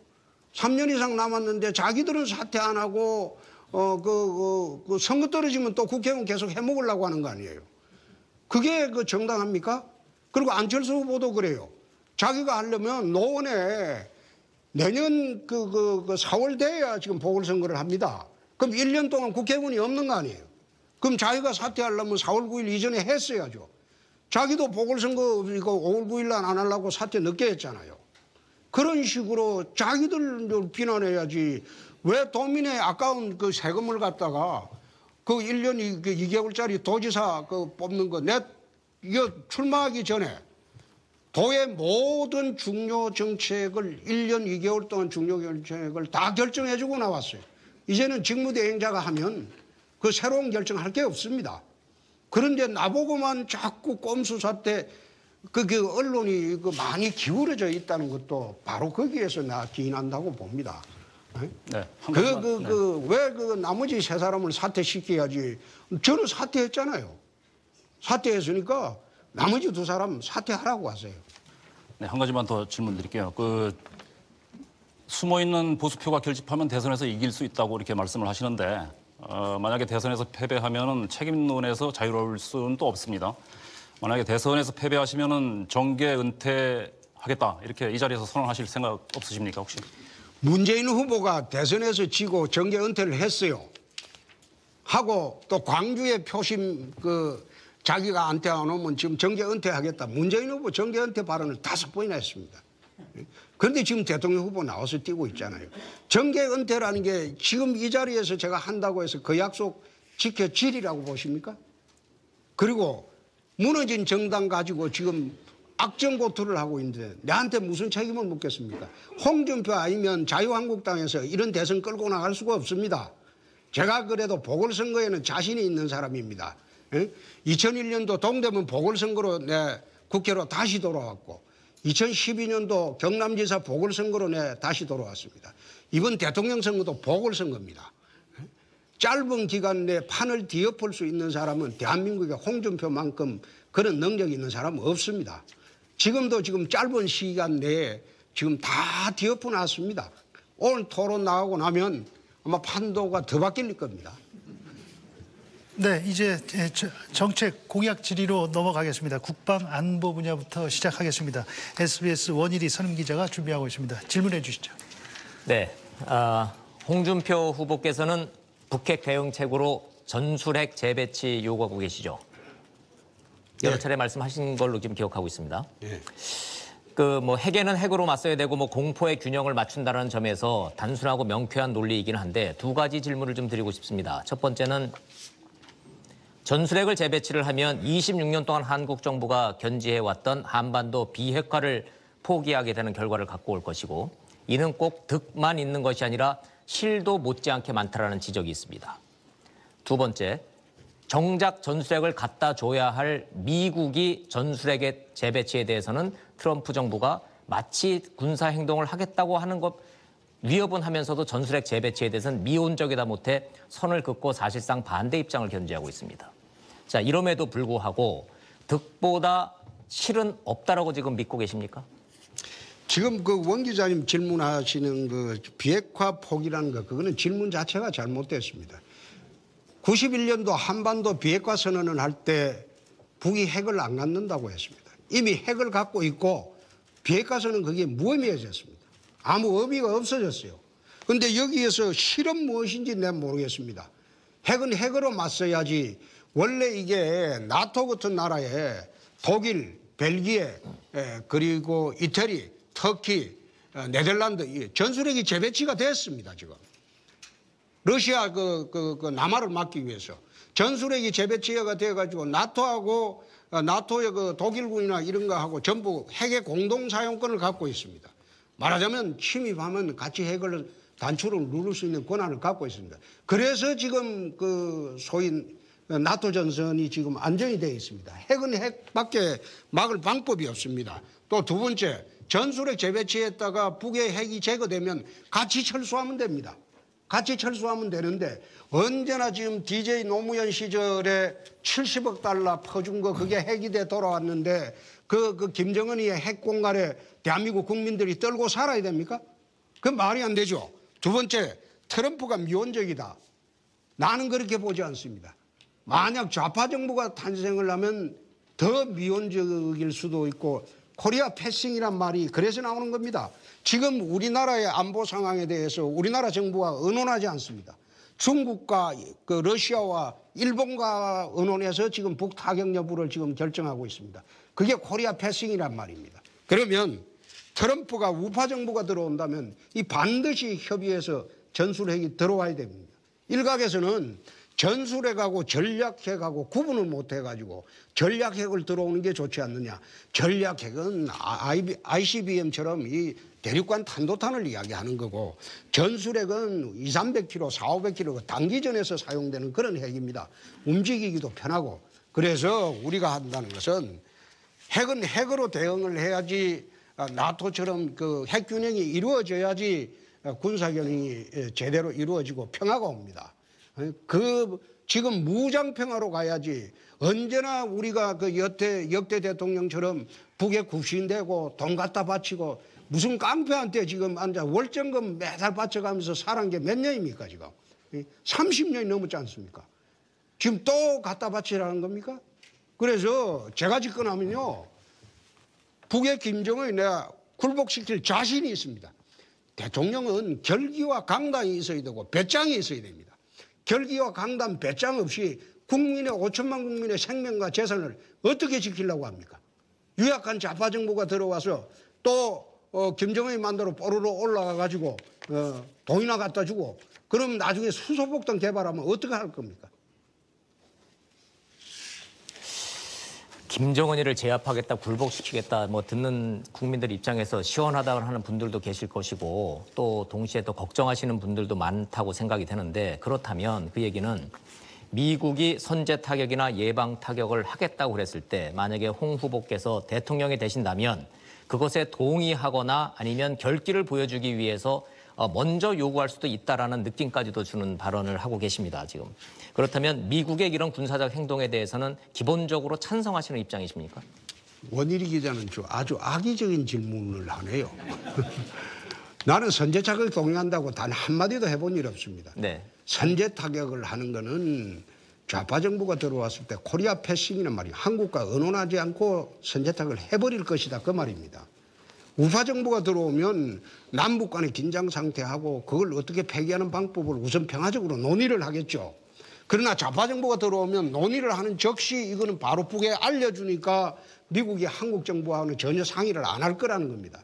3년 이상 남았는데 자기들은 사퇴 안 하고 그 선거 떨어지면 또 국회의원 계속 해먹으려고 하는 거 아니에요. 그게 정당합니까? 그리고 안철수 후보도 그래요. 자기가 하려면 노원에 내년 4월 돼야 지금 보궐선거를 합니다. 그럼 1년 동안 국회의원이 없는 거 아니에요. 그럼 자기가 사퇴하려면 4월 9일 이전에 했어야죠. 자기도 보궐선거 이거 5월 9일 날 안 하려고 사퇴 늦게 했잖아요. 그런 식으로 자기들 비난해야지. 왜 도민의 아까운 그 세금을 갖다가 그 1년 2개월짜리 도지사 뽑는 거 이거 출마하기 전에 도의 모든 중요 정책을 1년 2개월 동안 중요 정책을 다 결정해주고 나왔어요. 이제는 직무대행자가 하면 그 새로운 결정할 게 없습니다. 그런데 나보고만 자꾸 꼼수 사태 언론이 많이 기울어져 있다는 것도 바로 거기에서 나 기인한다고 봅니다. 네, 왜 나머지 세 사람을 사퇴시켜야지. 저는 사퇴했잖아요. 사퇴했으니까 나머지 두 사람 사퇴하라고 하세요. 네, 한 가지만 더 질문 드릴게요. 숨어있는 보수표가 결집하면 대선에서 이길 수 있다고 이렇게 말씀을 하시는데 만약에 대선에서 패배하면 책임론에서 자유로울 수는 또 없습니다. 만약에 대선에서 패배하시면 정계 은퇴하겠다 이렇게 이 자리에서 선언하실 생각 없으십니까 혹시? 문재인 후보가 대선에서 지고 정계 은퇴를 했어요. 하고 또 광주에 표심 자기가 은퇴 안 오면 지금 정계 은퇴하겠다. 문재인 후보 정계 은퇴 발언을 5번이나 했습니다. 그런데 지금 대통령 후보 나와서 뛰고 있잖아요. 정계 은퇴라는 게 지금 이 자리에서 제가 한다고 해서 그 약속 지켜지리라고 보십니까? 그리고 무너진 정당 가지고 지금 악정고투를 하고 있는데 내한테 무슨 책임을 묻겠습니까? 홍준표 아니면 자유한국당에서 이런 대선 끌고 나갈 수가 없습니다. 제가 그래도 보궐선거에는 자신이 있는 사람입니다. 2001년도 동대문 보궐선거로 국회로 다시 돌아왔고 2012년도 경남지사 보궐선거로 다시 돌아왔습니다. 이번 대통령 선거도 보궐선거입니다. 짧은 기간 내에 판을 뒤엎을 수 있는 사람은 대한민국에 홍준표만큼 그런 능력이 있는 사람은 없습니다. 지금 짧은 시간 내에 지금 다 뒤엎어 놨습니다. 오늘 토론 나가고 나면 아마 판도가 더 바뀔 겁니다. 네, 이제 정책 공약 질의로 넘어가겠습니다. 국방 안보 분야부터 시작하겠습니다. SBS 원일이 선임 기자가 준비하고 있습니다. 질문해 주시죠. 네, 홍준표 후보께서는 북핵 대응책으로 전술핵 재배치 요구하고 계시죠. 여러 차례 말씀하신 걸로 지금 기억하고 있습니다. 네. 핵에는 핵으로 맞서야 되고 공포의 균형을 맞춘다는 점에서 단순하고 명쾌한 논리이긴 한데 두 가지 질문을 좀 드리고 싶습니다. 첫 번째는 전술핵을 재배치를 하면 26년 동안 한국 정부가 견지해왔던 한반도 비핵화를 포기하게 되는 결과를 갖고 올 것이고 이는 꼭 득만 있는 것이 아니라 실도 못지않게 많다라는 지적이 있습니다. 두 번째, 정작 전술핵을 갖다 줘야 할 미국이 전술핵의 재배치에 대해서는 트럼프 정부가 마치 군사 행동을 하겠다고 하는 것 위협은 하면서도 전술핵 재배치에 대해서는 미온적이다 못해 선을 긋고 사실상 반대 입장을 견지하고 있습니다. 자, 이럼에도 불구하고 득보다 실은 없다라고 지금 믿고 계십니까? 지금 그 원 기자님 질문하시는 그 비핵화 포기라는 거 그거는 질문 자체가 잘못됐습니다. 91년도 한반도 비핵화 선언을 할 때 북이 핵을 안 갖는다고 했습니다. 이미 핵을 갖고 있고 비핵화 선언은 그게 무의미해졌습니다. 아무 의미가 없어졌어요. 그런데 여기에서 실은 무엇인지 난 모르겠습니다. 핵은 핵으로 맞서야지. 원래 이게 나토 같은 나라에 독일, 벨기에, 그리고 이태리, 터키, 네덜란드 전술핵이 재배치가 됐습니다. 지금 러시아 그 남하를 막기 위해서 전술핵이 재배치가 돼가지고 나토하고 나토의 그 독일군이나 이런 거하고 전부 핵의 공동 사용권을 갖고 있습니다. 말하자면 침입하면 같이 핵을 단추를 누를 수 있는 권한을 갖고 있습니다. 그래서 지금 그 소위 나토 전선이 지금 안정이 되어 있습니다. 핵은 핵밖에 막을 방법이 없습니다. 또 두 번째, 전술핵 재배치했다가 북의 핵이 제거되면 같이 철수하면 됩니다. 같이 철수하면 되는데 언제나 지금 DJ 노무현 시절에 70억 달러 퍼준 거 그게 핵이 돼 돌아왔는데 그 김정은이의 핵 공갈에 대한민국 국민들이 떨고 살아야 됩니까? 그건 말이 안 되죠. 두 번째, 트럼프가 미온적이다. 나는 그렇게 보지 않습니다. 만약 좌파 정부가 탄생을 하면 더 미온적일 수도 있고 코리아 패싱이란 말이 그래서 나오는 겁니다. 지금 우리나라의 안보 상황에 대해서 우리나라 정부가 의논하지 않습니다. 중국과 그 러시아와 일본과 의논해서 지금 북타격 여부를 지금 결정하고 있습니다. 그게 코리아 패싱이란 말입니다. 그러면 트럼프가 우파 정부가 들어온다면 이 반드시 협의해서 전술핵이 들어와야 됩니다. 일각에서는 전술핵하고 전략핵하고 구분을 못 해가지고 전략핵을 들어오는 게 좋지 않느냐. 전략핵은 ICBM처럼 이 대륙간 탄도탄을 이야기하는 거고 전술핵은 200~300km, 400~500km 단기전에서 사용되는 그런 핵입니다. 움직이기도 편하고 그래서 우리가 한다는 것은 핵은 핵으로 대응을 해야지 나토처럼 그 핵균형이 이루어져야지 군사균형이 제대로 이루어지고 평화가 옵니다. 지금 무장평화로 가야지 언제나 우리가 그 역대 대통령처럼 북에 굽신대고 돈 갖다 바치고 무슨 깡패한테 지금 앉아 월정금 매달 바쳐가면서 살은 게 몇 년입니까 지금? 30년이 넘었지 않습니까? 지금 또 갖다 바치라는 겁니까? 그래서 제가 집권하면요 북의 김정은이 내가 굴복시킬 자신이 있습니다. 대통령은 결기와 강단이 있어야 되고 배짱이 있어야 됩니다. 결기와 강단, 배짱 없이 국민의 5천만 국민의 생명과 재산을 어떻게 지키려고 합니까? 유약한 좌파 정부가 들어와서 또 김정은이 만대로 뽀로로 올라가가지고 돈이나 갖다 주고 그럼 나중에 수소폭탄 개발하면 어떻게 할 겁니까? 김정은이를 제압하겠다, 굴복시키겠다, 뭐 듣는 국민들 입장에서 시원하다고 하는 분들도 계실 것이고 또 동시에 또 걱정하시는 분들도 많다고 생각이 되는데 그렇다면 그 얘기는 미국이 선제 타격이나 예방 타격을 하겠다고 그랬을 때 만약에 홍 후보께서 대통령이 되신다면 그것에 동의하거나 아니면 결기를 보여주기 위해서 먼저 요구할 수도 있다라는 느낌까지도 주는 발언을 하고 계십니다, 지금. 그렇다면 미국의 이런 군사적 행동에 대해서는 기본적으로 찬성하시는 입장이십니까? 원일이 기자는 아주 악의적인 질문을 하네요. 나는 선제 타격을 동의한다고 단 한마디도 해본 일 없습니다. 네. 선제 타격을 하는 거는 좌파 정부가 들어왔을 때 코리아 패싱이란 말이 한국과 의논하지 않고 선제 타격을 해버릴 것이다 그 말입니다. 우파 정부가 들어오면 남북 간의 긴장 상태하고 그걸 어떻게 폐기하는 방법을 우선 평화적으로 논의를 하겠죠. 그러나 좌파 정부가 들어오면 논의를 하는 즉시 이거는 바로 북에 알려주니까 미국이 한국 정부와는 전혀 상의를 안 할 거라는 겁니다.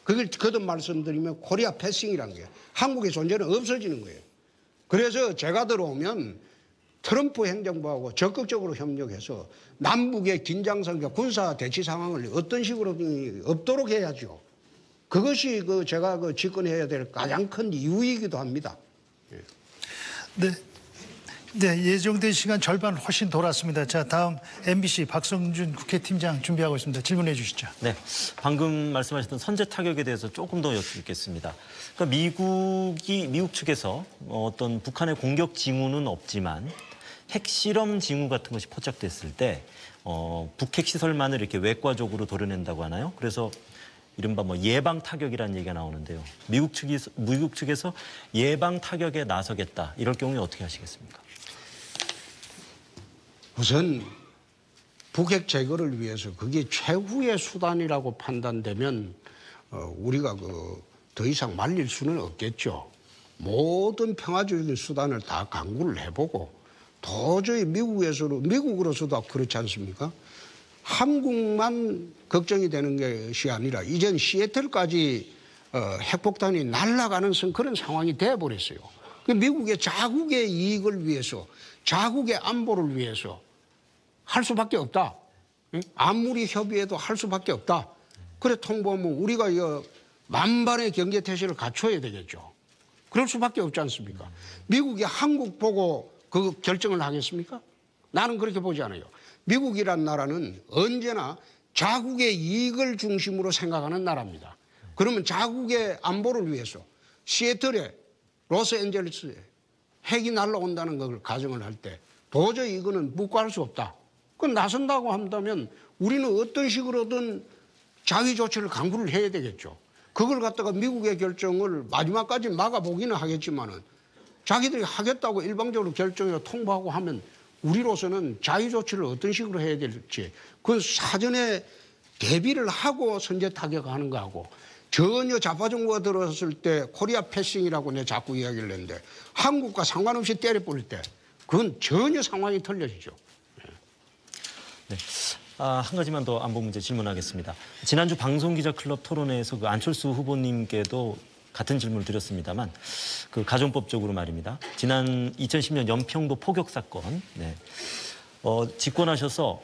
그걸 거듭 말씀드리면 코리아 패싱이라는 게 한국의 존재는 없어지는 거예요. 그래서 제가 들어오면 트럼프 행정부하고 적극적으로 협력해서 남북의 긴장성과 군사 대치 상황을 어떤 식으로든 없도록 해야죠. 그것이 제가 집권해야 될 가장 큰 이유이기도 합니다. 네. 네, 예정된 시간 절반 훨씬 돌았습니다. 자, 다음 MBC 박성준 국회팀장 준비하고 있습니다. 질문해 주시죠. 네, 방금 말씀하셨던 선제 타격에 대해서 조금 더 여쭙겠습니다. 그러니까 미국 측에서 어떤 북한의 공격 징후는 없지만 핵실험 징후 같은 것이 포착됐을 때 북핵 시설만을 이렇게 외과적으로 도려낸다고 하나요? 그래서 이른바 예방 타격이라는 얘기가 나오는데요. 미국 측에서 예방 타격에 나서겠다. 이럴 경우에 어떻게 하시겠습니까? 우선 북핵 제거를 위해서 그게 최후의 수단이라고 판단되면 우리가 더 이상 말릴 수는 없겠죠. 모든 평화적인 수단을 다 강구를 해보고 도저히 미국으로서도 그렇지 않습니까? 한국만 걱정이 되는 것이 아니라 이젠 시애틀까지 핵폭탄이 날아가는 그런 상황이 돼버렸어요. 미국의 자국의 이익을 위해서, 자국의 안보를 위해서 할 수밖에 없다. 아무리 협의해도 할 수밖에 없다. 그래 통보하면 우리가 만반의 경계태세를 갖춰야 되겠죠. 그럴 수밖에 없지 않습니까? 미국이 한국 보고 그 결정을 하겠습니까? 나는 그렇게 보지 않아요. 미국이란 나라는 언제나 자국의 이익을 중심으로 생각하는 나라입니다. 그러면 자국의 안보를 위해서 시애틀에 로스앤젤레스에 핵이 날아온다는 걸 가정을 할 때 도저히 이거는 묵과할 수 없다. 그건 나선다고 한다면 우리는 어떤 식으로든 자위 조치를 강구를 해야 되겠죠. 그걸 갖다가 미국의 결정을 마지막까지 막아보기는 하겠지만은 자기들이 하겠다고 일방적으로 결정해서 통보하고 하면 우리로서는 자위 조치를 어떤 식으로 해야 될지 그 사전에 대비를 하고 선제 타격하는 거하고 전혀 좌파 정부가 들어섰을 때 코리아 패싱이라고 내가 자꾸 이야기를 했는데 한국과 상관없이 때려버릴 때 그건 전혀 상황이 틀려지죠. 네. 한 가지만 더 안보 문제 질문하겠습니다. 지난주 방송기자클럽 토론회에서 안철수 후보님께도 같은 질문을 드렸습니다만 가정법적으로 말입니다. 지난 2010년 연평도 포격 사건 집권하셔서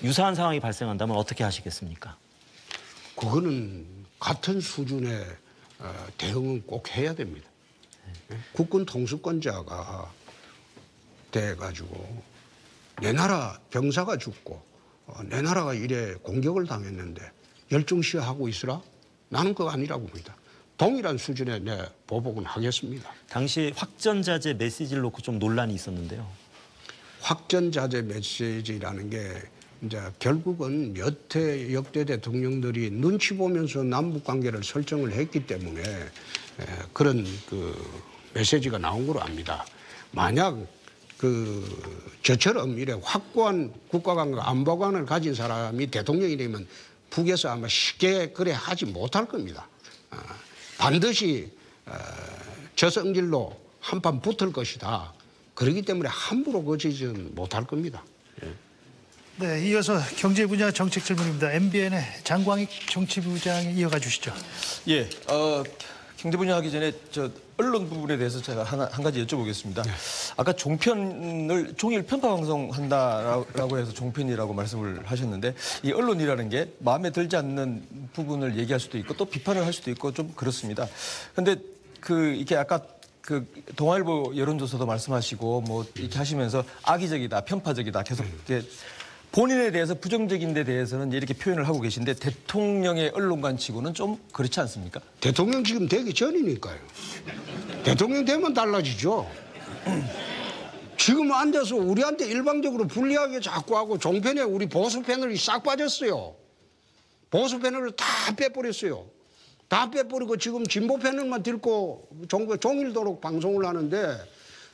유사한 상황이 발생한다면 어떻게 하시겠습니까? 그거는 같은 수준의 대응은 꼭 해야 됩니다. 국군 통수권자가 돼가지고 내 나라 병사가 죽고 내 나라가 이래 공격을 당했는데 열중시하고 있으라? 나는 그거 아니라고 봅니다. 동일한 수준의 내 보복은 하겠습니다. 당시 확전자재 메시지를 놓고 좀 논란이 있었는데요. 확전자재 메시지라는 게 이제 결국은 몇 해 역대 대통령들이 눈치 보면서 남북 관계를 설정을 했기 때문에 그런 메시지가 나온 걸로 압니다. 만약 저처럼 이래 확고한 국가관과 안보관을 가진 사람이 대통령이 되면 북에서 아마 쉽게 그래 하지 못할 겁니다. 반드시 저성질로 한판 붙을 것이다. 그렇기 때문에 함부로 거치지는 못할 겁니다. 네, 이어서 경제 분야 정책 질문입니다. MBN의 장광익 정치부장이 이어가 주시죠. 예, 경제 분야 하기 전에 언론 부분에 대해서 제가 한 가지 여쭤보겠습니다. 아까 종일 편파 방송한다라고 해서 종편이라고 말씀을 하셨는데 이 언론이라는 게 마음에 들지 않는 부분을 얘기할 수도 있고 또 비판을 할 수도 있고 좀 그렇습니다. 근데 이렇게 아까 동아일보 여론조사도 말씀하시고 뭐 이렇게 하시면서 악의적이다, 편파적이다 계속 이렇게 본인에 대해서 부정적인 데 대해서는 이렇게 표현을 하고 계신데 대통령의 언론관치고는 좀 그렇지 않습니까? 대통령 지금 되기 전이니까요. 대통령 되면 달라지죠. 지금 앉아서 우리한테 일방적으로 불리하게 자꾸 하고 종편에 우리 보수 패널이 싹 빠졌어요. 보수 패널을 다 빼버렸어요. 다 빼버리고 지금 진보 패널만 들고 종일도록 방송을 하는데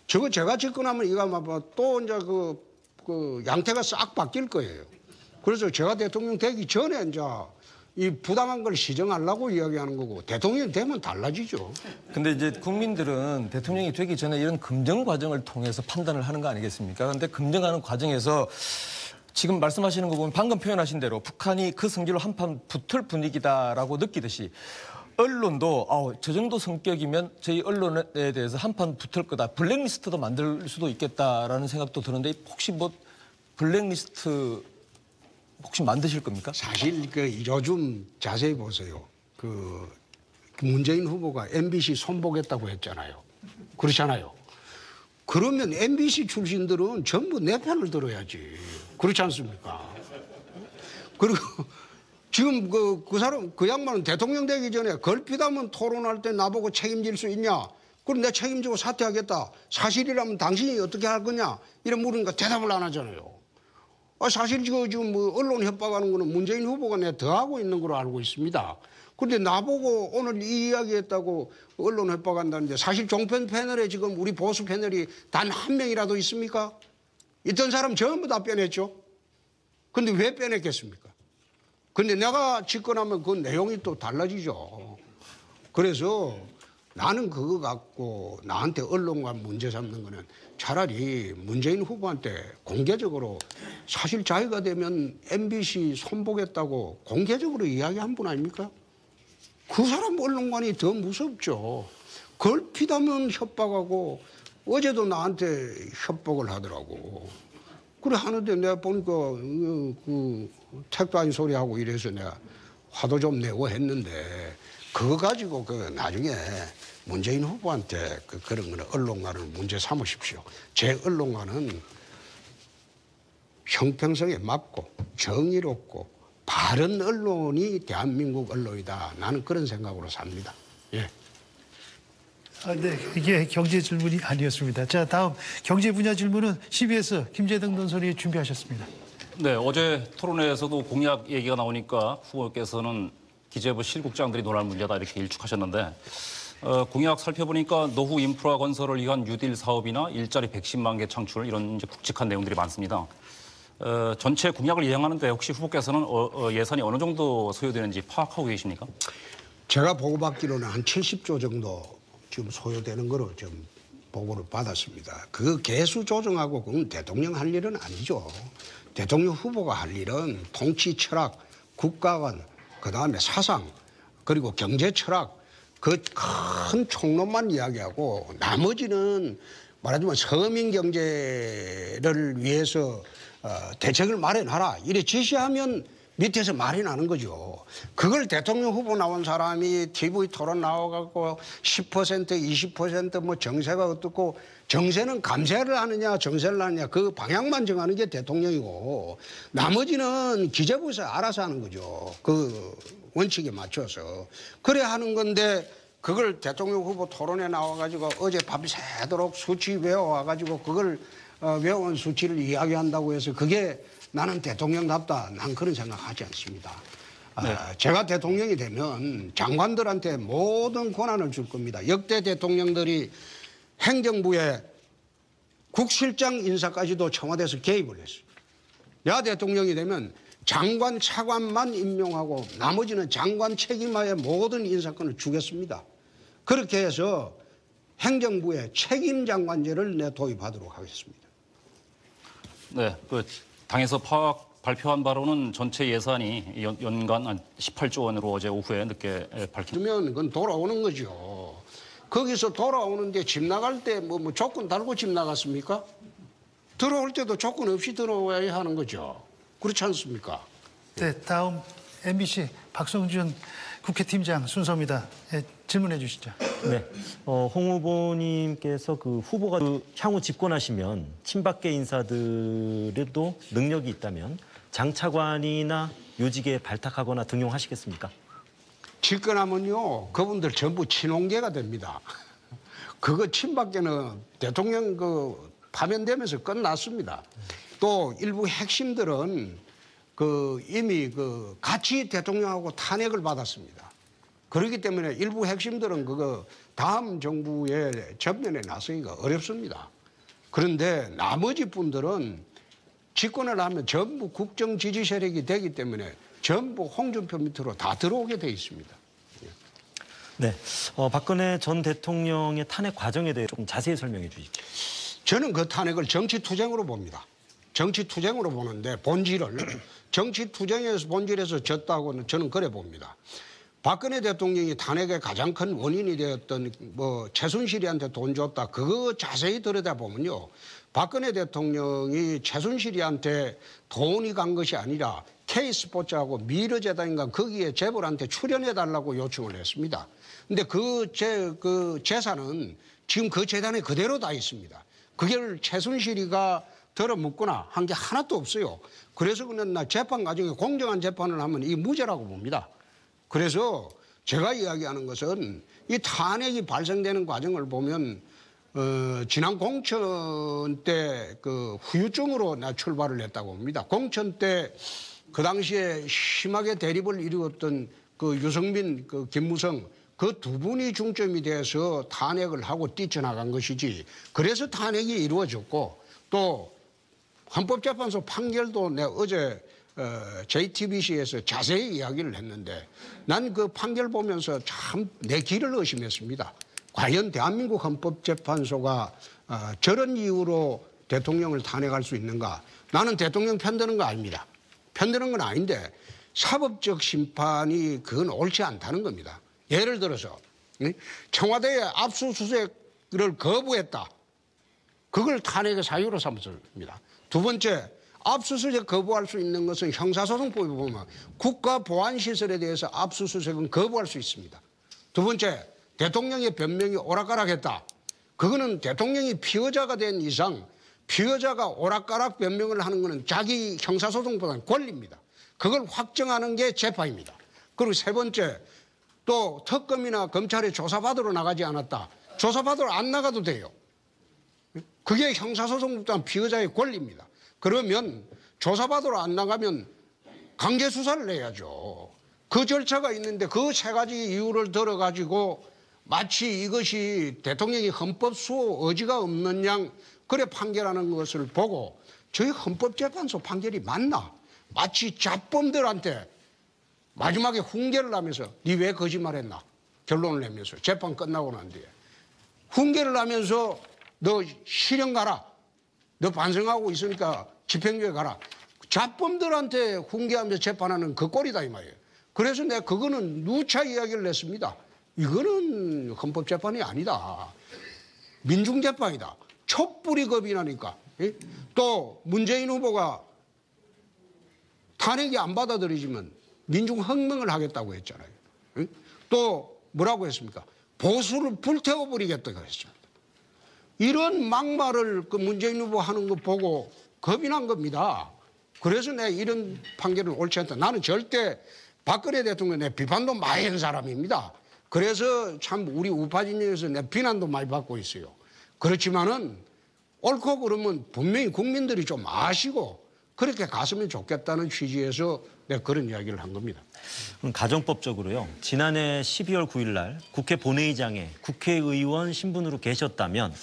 저거 제가 집권하면 이거 아마 또 이제 양태가 싹 바뀔 거예요. 그래서 제가 대통령 되기 전에 이제 이 부당한 걸 시정하려고 이야기하는 거고 대통령이 되면 달라지죠. 근데 이제 국민들은 대통령이 되기 전에 이런 검증 과정을 통해서 판단을 하는 거 아니겠습니까? 그런데 검증하는 과정에서 지금 말씀하시는 거 보면 방금 표현하신 대로 북한이 그 성질로 한판 붙을 분위기다라고 느끼듯이 언론도 저 정도 성격이면 저희 언론에 대해서 한판 붙을 거다. 블랙리스트도 만들 수도 있겠다라는 생각도 드는데 혹시 뭐 블랙리스트 혹시 만드실 겁니까? 사실 요즘 자세히 보세요. 문재인 후보가 MBC 손보겠다고 했잖아요. 그렇잖아요. 그러면 MBC 출신들은 전부 내 편을 들어야지. 그렇지 않습니까? 그리고 지금 그 사람, 그 양반은 대통령 되기 전에 걸핏하면 토론할 때 나보고 책임질 수 있냐? 그럼 내가 책임지고 사퇴하겠다. 사실이라면 당신이 어떻게 할 거냐? 이런 물으니까 대답을 안 하잖아요. 사실 지금 언론 협박하는 거는 문재인 후보가 내가 더 하고 있는 걸로 알고 있습니다. 그런데 나보고 오늘 이 이야기 했다고 언론 협박한다는데 사실 종편 패널에 지금 우리 보수 패널이 단 한 명이라도 있습니까? 있던 사람 전부 다 빼냈죠. 근데 왜 빼냈겠습니까? 근데 내가 집권하면 그 내용이 또 달라지죠. 그래서 나는 그거 갖고 나한테 언론과 문제 삼는 거는 차라리 문재인 후보한테 공개적으로 사실 자기가 되면 MBC 손보겠다고 공개적으로 이야기한 분 아닙니까? 그 사람 언론관이 더 무섭죠. 걸핏하면 협박하고 어제도 나한테 협박을 하더라고. 그래 하는데 내가 보니까 그 택도 아닌 소리하고 이래서 내가 화도 좀 내고 했는데 그거 가지고 나중에 문재인 후보한테 그런 거는 언론관을 문제 삼으십시오. 제 언론관은 형평성에 맞고 정의롭고 바른 언론이 대한민국 언론이다. 나는 그런 생각으로 삽니다. 예. 네, 이게 경제 질문이 아니었습니다. 자, 다음 경제 분야 질문은 CBS 김재등 논설위 준비하셨습니다. 네, 어제 토론회에서도 공약 얘기가 나오니까 후보께서는 기재부 실국장들이 논할 문제다 이렇게 일축하셨는데 공약 살펴보니까 노후 인프라 건설을 위한 뉴딜 사업이나 일자리 110만 개 창출 이런 이제 굵직한 내용들이 많습니다. 전체 공약을 이행하는데 혹시 후보께서는 예산이 어느 정도 소요되는지 파악하고 계십니까? 제가 보고받기로는 한 70조 정도 지금 소요되는 거로 좀 보고를 받았습니다. 그 개수 조정하고 그건 대통령 할 일은 아니죠. 대통령 후보가 할 일은 통치 철학, 국가관, 그다음에 사상, 그리고 경제 철학 그 큰 총론만 이야기하고 나머지는 말하자면 서민 경제를 위해서 대책을 마련하라 이래 지시하면 밑에서 말이 나는 거죠. 그걸 대통령 후보 나온 사람이 TV 토론 나와갖고 10%, 20% 뭐 정세가 어떻고 정세는 감세를 하느냐 정세를 하느냐 그 방향만 정하는 게 대통령이고 나머지는 기재부에서 알아서 하는 거죠. 그 원칙에 맞춰서. 그래 하는 건데 그걸 대통령 후보 토론에 나와가지고 어제 밤새도록 수치 외워와가지고 그걸 외워온 수치를 이야기한다고 해서 그게 나는 대통령답다. 난 그런 생각하지 않습니다. 네. 제가 대통령이 되면 장관들한테 모든 권한을 줄 겁니다. 역대 대통령들이 행정부에 국실장 인사까지도 청와대에서 개입을 했어요. 내가 대통령이 되면 장관, 차관만 임명하고 나머지는 장관 책임하에 모든 인사권을 주겠습니다. 그렇게 해서 행정부에 책임장관제를 내 도입하도록 하겠습니다. 네, 당에서 발표한 바로는 전체 예산이 연간 한 18조 원으로 어제 오후에 늦게 밝힌. 그러면 그건 돌아오는 거죠. 거기서 돌아오는데 집 나갈 때 뭐 조건 달고 집 나갔습니까? 들어올 때도 조건 없이 들어와야 하는 거죠. 그렇지 않습니까? 네, 다음 MBC 박성준 국회팀장 순서입니다. 네, 질문해 주시죠. 네, 홍 후보님께서 그 후보가 향후 집권하시면 친박계 인사들에도 능력이 있다면 장차관이나 요직에 발탁하거나 등용하시겠습니까? 집권하면요, 그분들 전부 친홍계가 됩니다. 그거 친박계는 대통령 파면되면서 끝났습니다. 또 일부 핵심들은 이미 같이 대통령하고 탄핵을 받았습니다. 그렇기 때문에 일부 핵심들은 다음 정부의 전면에 나서기가 어렵습니다. 그런데 나머지 분들은 집권을 하면 전부 국정 지지 세력이 되기 때문에 전부 홍준표 밑으로 다 들어오게 돼 있습니다. 네, 박근혜 전 대통령의 탄핵 과정에 대해 좀 자세히 설명해 주십시오. 저는 그 탄핵을 정치투쟁으로 봅니다. 정치투쟁으로 보는데 본질을 정치투쟁에서 본질에서 졌다고는 저는 그래 봅니다. 박근혜 대통령이 탄핵의 가장 큰 원인이 되었던 뭐 최순실이한테 돈 줬다. 그거 자세히 들여다보면요. 박근혜 대통령이 최순실이한테 돈이 간 것이 아니라 K스포츠하고 미르재단인가 거기에 재벌한테 출연해달라고 요청을 했습니다. 근데 그 재산은 지금 그 재단에 그대로 다 있습니다. 그걸 최순실이가 들어묻거나 한 게 하나도 없어요. 그래서 그는 나 재판 과정에 공정한 재판을 하면 이 무죄라고 봅니다. 그래서 제가 이야기하는 것은 이 탄핵이 발생되는 과정을 보면 지난 공천 때 그 후유증으로 나 출발을 했다고 봅니다. 공천 때 그 당시에 심하게 대립을 이루었던 그 유승민, 그 김무성 그 두 분이 중점이 돼서 탄핵을 하고 뛰쳐나간 것이지. 그래서 탄핵이 이루어졌고 또 헌법재판소 판결도 내가 어제 JTBC에서 자세히 이야기를 했는데 난 그 판결 보면서 참 내 길을 의심했습니다. 과연 대한민국 헌법재판소가 저런 이유로 대통령을 탄핵할 수 있는가? 나는 대통령 편드는 거 아닙니다. 편드는 건 아닌데 사법적 심판이 그건 옳지 않다는 겁니다. 예를 들어서 청와대에 압수수색을 거부했다. 그걸 탄핵의 사유로 삼습니다. 두 번째, 압수수색 거부할 수 있는 것은 형사소송법에 보면 국가보안시설에 대해서 압수수색은 거부할 수 있습니다. 두 번째, 대통령의 변명이 오락가락했다. 그거는 대통령이 피의자가 된 이상 피의자가 오락가락 변명을 하는 것은 자기 형사소송보다는 권리입니다. 그걸 확정하는 게 재판입니다. 그리고 세 번째, 또 특검이나 검찰에 조사받으러 나가지 않았다. 조사받으러 안 나가도 돼요. 그게 형사소송보다는 피의자의 권리입니다. 그러면 조사받으러 안 나가면 강제수사를 해야죠. 그 절차가 있는데 그 세 가지 이유를 들어가지고 마치 이것이 대통령이 헌법 수호 의지가 없는 양 그래 판결하는 것을 보고 저희 헌법재판소 판결이 맞나? 마치 잡범들한테 마지막에 훈계를 하면서 니 왜 거짓말했나? 결론을 내면서 재판 끝나고 난 뒤에 훈계를 하면서 너 실형 가라. 너 반성하고 있으니까 집행유예 가라. 잡범들한테 훈계하면서 재판하는 그 꼴이다 이 말이에요. 그래서 내가 그거는 누차 이야기를 했습니다. 이거는 헌법재판이 아니다. 민중재판이다. 촛불이 겁이 나니까. 또 문재인 후보가 탄핵이 안 받아들이지만 민중혁명을 하겠다고 했잖아요. 또 뭐라고 했습니까? 보수를 불태워버리겠다고 했습니다. 이런 막말을 그 문재인 후보 하는 거 보고 겁이 난 겁니다. 그래서 내가 이런 판결은 옳지 않다. 나는 절대 박근혜 대통령에 비판도 많이 한 사람입니다. 그래서 참 우리 우파 진영에서 내 비난도 많이 받고 있어요. 그렇지만은 옳고 그러면 분명히 국민들이 좀 아시고 그렇게 갔으면 좋겠다는 취지에서 내가 그런 이야기를 한 겁니다. 그럼 가정법적으로요. 지난해 12월 9일 날 국회 본회의장에 국회의원 신분으로 계셨다면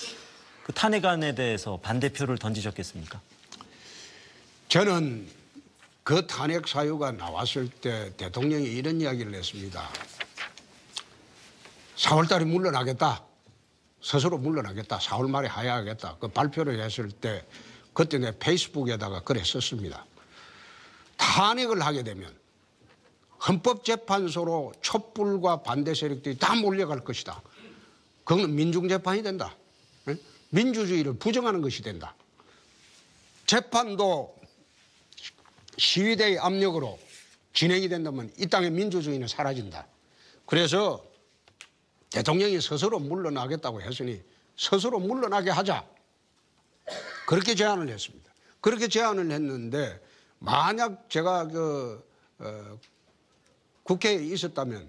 그 탄핵안에 대해서 반대표를 던지셨겠습니까? 저는 그 탄핵 사유가 나왔을 때 대통령이 이런 이야기를 했습니다. 4월 달에 물러나겠다. 스스로 물러나겠다. 4월 말에 하야하겠다. 그 발표를 했을 때 그때 내 페이스북에다가 그래 썼습니다. 탄핵을 하게 되면 헌법재판소로 촛불과 반대 세력들이 다 몰려갈 것이다. 그건 민중재판이 된다. 민주주의를 부정하는 것이 된다. 재판도 시위대의 압력으로 진행이 된다면 이 땅의 민주주의는 사라진다. 그래서 대통령이 스스로 물러나겠다고 했으니 스스로 물러나게 하자. 그렇게 제안을 했습니다. 그렇게 제안을 했는데 만약 제가 국회에 있었다면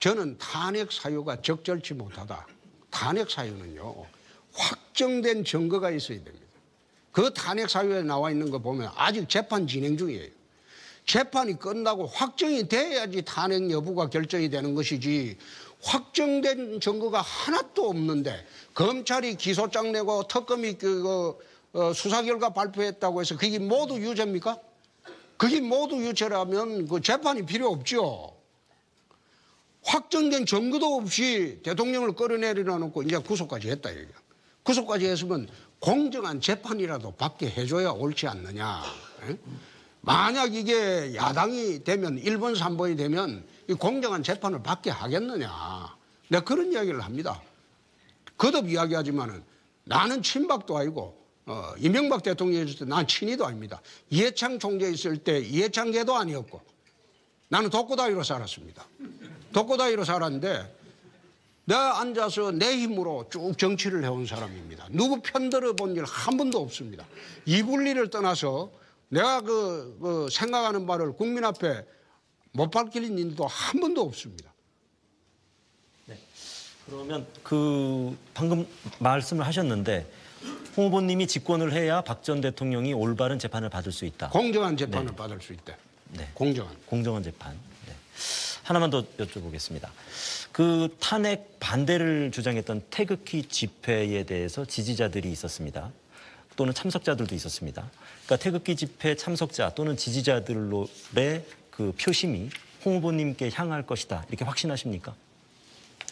저는 탄핵 사유가 적절치 못하다. 탄핵 사유는요. 확정된 증거가 있어야 됩니다. 그 탄핵 사유에 나와 있는 거 보면 아직 재판 진행 중이에요. 재판이 끝나고 확정이 돼야지 탄핵 여부가 결정이 되는 것이지 확정된 증거가 하나도 없는데 검찰이 기소장 내고 특검이 수사 결과 발표했다고 해서 그게 모두 유죄입니까? 그게 모두 유죄라면 그 재판이 필요 없죠. 확정된 증거도 없이 대통령을 끌어내리려 놓고 이제 구속까지 했다 얘기야. 구속까지 했으면 공정한 재판이라도 받게 해줘야 옳지 않느냐. 만약 이게 야당이 되면 1번, 3번이 되면 이 공정한 재판을 받게 하겠느냐. 내가 그런 이야기를 합니다. 거듭 이야기하지만은 나는 친박도 아니고 이명박 대통령이 있을 때 난 친이도 아닙니다. 이해창 총재 있을 때 이해창계도 아니었고 나는 독고다이로 살았습니다. 독고다이로 살았는데 내가 앉아서 내 힘으로 쭉 정치를 해온 사람입니다. 누구 편들어 본 일 한 번도 없습니다. 이굴리를 떠나서 내가 생각하는 바를 국민 앞에 못 밝힐 일도 한 번도 없습니다. 그러면 방금 말씀을 하셨는데 홍 후보님이 집권을 해야 박 전 대통령이 올바른 재판을 받을 수 있다. 공정한 재판을 받을 수 있대. 네. 공정한 재판. 네. 하나만 더 여쭤보겠습니다. 탄핵 반대를 주장했던 태극기 집회에 대해서 지지자들이 있었습니다. 또는 참석자들도 있었습니다. 그러니까 태극기 집회 참석자 또는 지지자들의 표심이 홍 후보님께 향할 것이다. 이렇게 확신하십니까?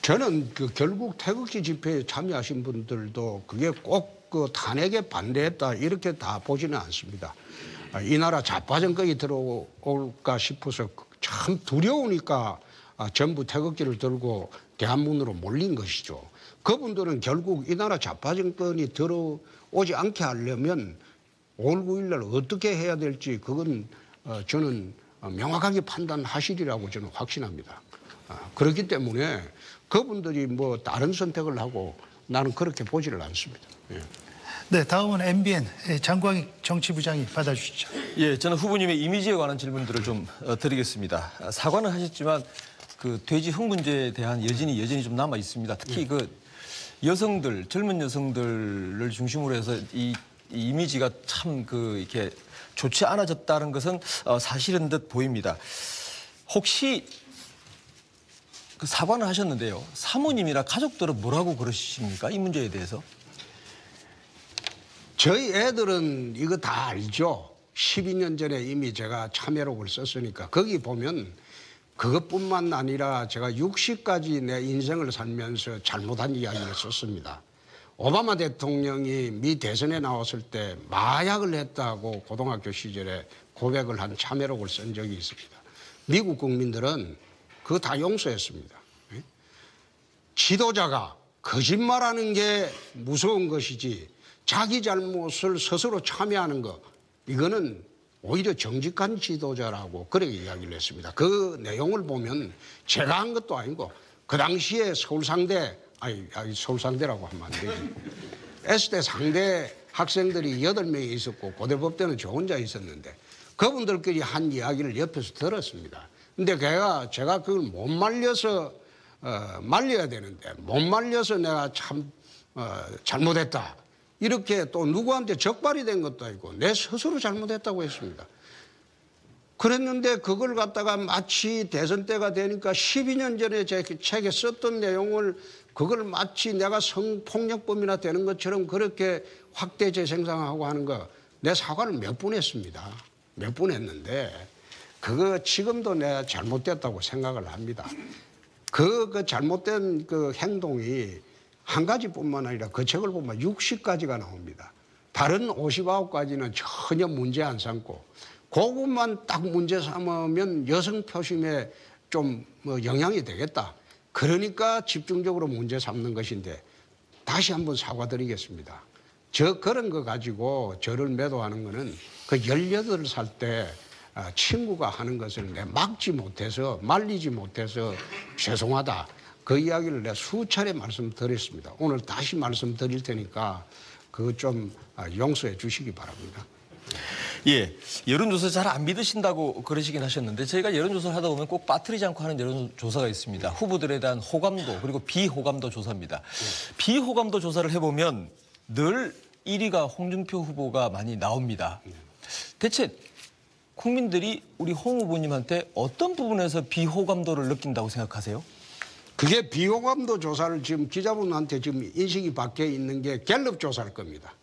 저는 결국 태극기 집회에 참여하신 분들도 그게 꼭 탄핵에 반대했다 이렇게 다 보지는 않습니다. 이 나라 좌파 정권이 들어올까 싶어서 참 두려우니까 전부 태극기를 들고 대한문으로 몰린 것이죠. 그분들은 결국 이 나라 좌파 정권이 들어오지 않게 하려면 5월 9일 날 어떻게 해야 될지 그건 저는 명확하게 판단하시리라고 저는 확신합니다. 그렇기 때문에 그분들이 뭐 다른 선택을 하고 나는 그렇게 보지를 않습니다. 예. 네, 다음은 MBN 장광익 정치부장이 받아주시죠. 예, 저는 후보님의 이미지에 관한 질문들을 좀 드리겠습니다. 사과는 하셨지만 돼지 흥분제에 대한 여진이 좀 남아 있습니다. 특히 젊은 여성들을 중심으로 해서 이 이미지가 참 이렇게 좋지 않아졌다는 것은 사실인 듯 보입니다. 혹시 사과는 하셨는데요. 사모님이나 가족들은 뭐라고 그러십니까? 이 문제에 대해서? 저희 애들은 이거 다 알죠. 12년 전에 이미 제가 참여록을 썼으니까 거기 보면 그것뿐만 아니라 제가 60까지 내 인생을 살면서 잘못한 이야기를 썼습니다. 오바마 대통령이 미 대선에 나왔을 때 마약을 했다고 고등학교 시절에 고백을 한 참여록을 쓴 적이 있습니다. 미국 국민들은 그거 다 용서했습니다. 지도자가 거짓말하는 게 무서운 것이지 자기 잘못을 스스로 참여하는 거 이거는 오히려 정직한 지도자라고 그렇게 이야기를 했습니다. 그 내용을 보면 제가 한 것도 아니고 그 당시에 서울상대 서울상대라고 하면 안 되지. S대 상대 학생들이 8명이 있었고 고대법대는 저 혼자 있었는데 그분들끼리 한 이야기를 옆에서 들었습니다. 근데 제가 그걸 못 말려서 말려야 되는데 못 말려서 내가 참 잘못했다. 이렇게 또 누구한테 적발이 된 것도 아니고 내 스스로 잘못했다고 했습니다. 그랬는데 그걸 갖다가 마치 대선 때가 되니까 12년 전에 제 책에 썼던 내용을 그걸 마치 내가 성폭력범이나 되는 것처럼 그렇게 확대 재생산하고 하는 거 내 사과를 몇 번 했습니다. 몇 번 했는데 그거 지금도 내가 잘못됐다고 생각을 합니다. 그 잘못된 그 행동이 한 가지뿐만 아니라 그 책을 보면 60가지가 나옵니다. 다른 59가지는 전혀 문제 안 삼고 그것만 딱 문제 삼으면 여성 표심에 좀 영향이 되겠다. 그러니까 집중적으로 문제 삼는 것인데 다시 한번 사과드리겠습니다. 그런 거 가지고 저를 매도하는 거는 그 18살 때 친구가 하는 것을 내가 막지 못해서 말리지 못해서 죄송하다. 그 이야기를 내가 수차례 말씀드렸습니다. 오늘 다시 말씀드릴 테니까 그거 좀 용서해 주시기 바랍니다. 예, 여론조사 잘 안 믿으신다고 그러시긴 하셨는데 저희가 여론조사를 하다 보면 꼭 빠뜨리지 않고 하는 여론조사가 있습니다. 후보들에 대한 호감도 그리고 비호감도 조사입니다. 비호감도 조사를 해보면 늘 1위가 홍준표 후보가 많이 나옵니다. 대체 국민들이 우리 홍 후보님한테 어떤 부분에서 비호감도를 느낀다고 생각하세요? 그게 비호감도 조사를 지금 기자분한테 지금 인식이 밖에 있는 게 갤럽 조사일 겁니다.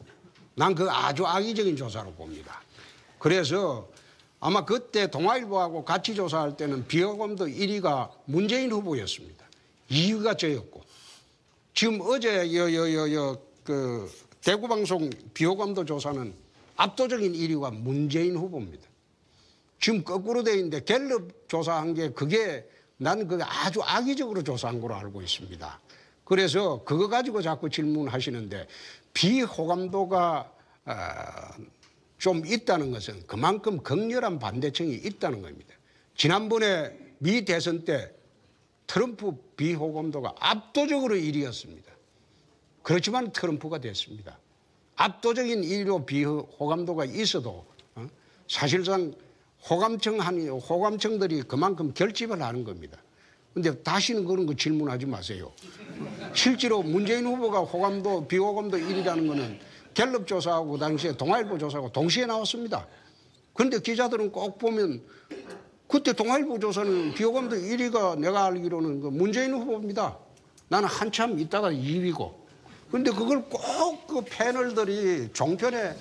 난 그 아주 악의적인 조사로 봅니다. 그래서 아마 그때 동아일보하고 같이 조사할 때는 비호감도 1위가 문재인 후보였습니다. 2위가 저였고 지금 어제 그 대구방송 비호감도 조사는 압도적인 1위가 문재인 후보입니다. 지금 거꾸로 돼 있는데 갤럽 조사한 게 그게 나는 그게 아주 악의적으로 조사한 걸로 알고 있습니다. 그래서 그거 가지고 자꾸 질문하시는데 비호감도가 좀 있다는 것은 그만큼 극렬한 반대층이 있다는 겁니다. 지난번에 미 대선 때 트럼프 비호감도가 압도적으로 1위였습니다. 그렇지만 트럼프가 됐습니다. 압도적인 1위로 비호감도가 있어도 사실상 호감층들이 그만큼 결집을 하는 겁니다. 그런데 다시는 그런 거 질문하지 마세요. 실제로 문재인 후보가 호감도, 비호감도 1위라는 거는 갤럽 조사하고 당시에 동아일보 조사하고 동시에 나왔습니다. 그런데 기자들은 꼭 보면 그때 동아일보 조사는 비호감도 1위가 내가 알기로는 그 문재인 후보입니다. 나는 한참 있다가 2위고. 그런데 그걸 꼭 그 패널들이 종편에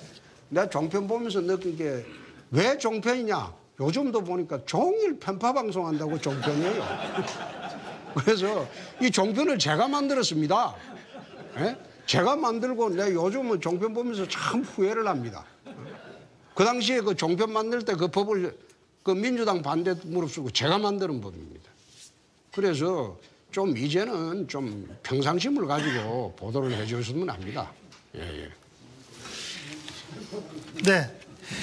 내가 종편 보면서 느낀 게 왜 종편이냐? 요즘도 보니까 종일 편파 방송한다고 종편이에요. 그래서 이 종편을 제가 만들었습니다. 예? 제가 만들고 내가 요즘은 종편 보면서 참 후회를 합니다. 그 당시에 그 종편 만들 때 그 법을 그 민주당 반대 무릅쓰고 제가 만드는 법입니다. 그래서 좀 이제는 좀 평상심을 가지고 보도를 해 주셨으면 합니다. 예. 네,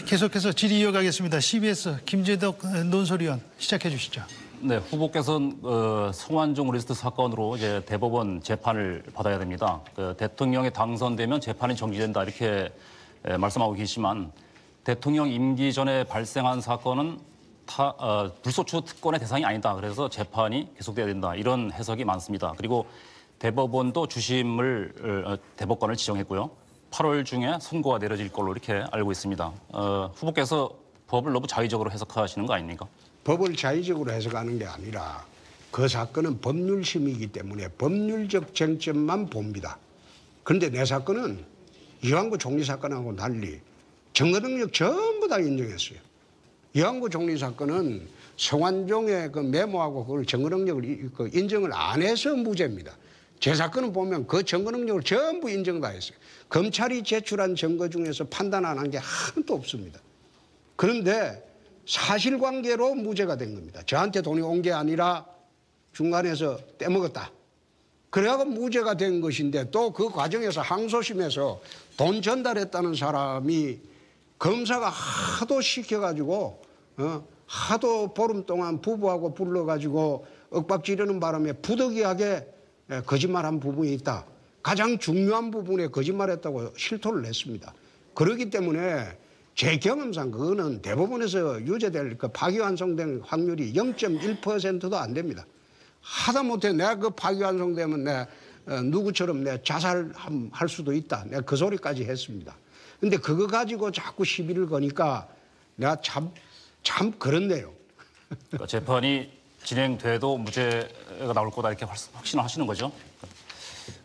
계속해서 질의 이어가겠습니다. CBS 김재덕 논설위원 시작해 주시죠. 네, 후보께서는 성완종 리스트 사건으로 이제 대법원 재판을 받아야 됩니다. 대통령이 당선되면 재판이 정지된다 이렇게 말씀하고 계시지만 대통령 임기 전에 발생한 사건은 불소추 특권의 대상이 아니다. 그래서 재판이 계속돼야 된다. 이런 해석이 많습니다. 그리고 대법원도 주심을 대법관을 지정했고요. 8월 중에 선고가 내려질 걸로 이렇게 알고 있습니다. 후보께서 법을 너무 자의적으로 해석하시는 거 아닙니까? 법을 자의적으로 해석하는 게 아니라 그 사건은 법률심이기 때문에 법률적 쟁점만 봅니다. 그런데 내 사건은 이완구 총리 사건하고 달리 증거 능력 전부 다 인정했어요. 이완구 총리 사건은 성완종의 그 메모하고 그걸 증거 능력을 인정을 안 해서 무죄입니다. 제 사건은 보면 그 증거 능력을 전부 인정 다 했어요. 검찰이 제출한 증거 중에서 판단 안 한 게 하나도 없습니다. 그런데 사실관계로 무죄가 된 겁니다. 저한테 돈이 온 게 아니라 중간에서 떼먹었다. 그래가 무죄가 된 것인데 또 그 과정에서 항소심에서 돈 전달했다는 사람이 검사가 하도 시켜가지고 하도 보름 동안 부부하고 불러가지고 윽박지르는 바람에 부득이하게 거짓말한 부분이 있다. 가장 중요한 부분에 거짓말했다고 실토를 냈습니다. 그렇기 때문에 제 경험상 그거는 대법원에서 유죄될 그 파기환송된 확률이 0.1%도 안 됩니다. 하다못해 내가 그 파기환송되면 내 누구처럼 내 자살할 수도 있다. 내가 그 소리까지 했습니다. 근데 그거 가지고 자꾸 시비를 거니까 내가 참 그렇네요. 그러니까 재판이 진행돼도 무죄가 나올 거다 이렇게 확신하시는 거죠?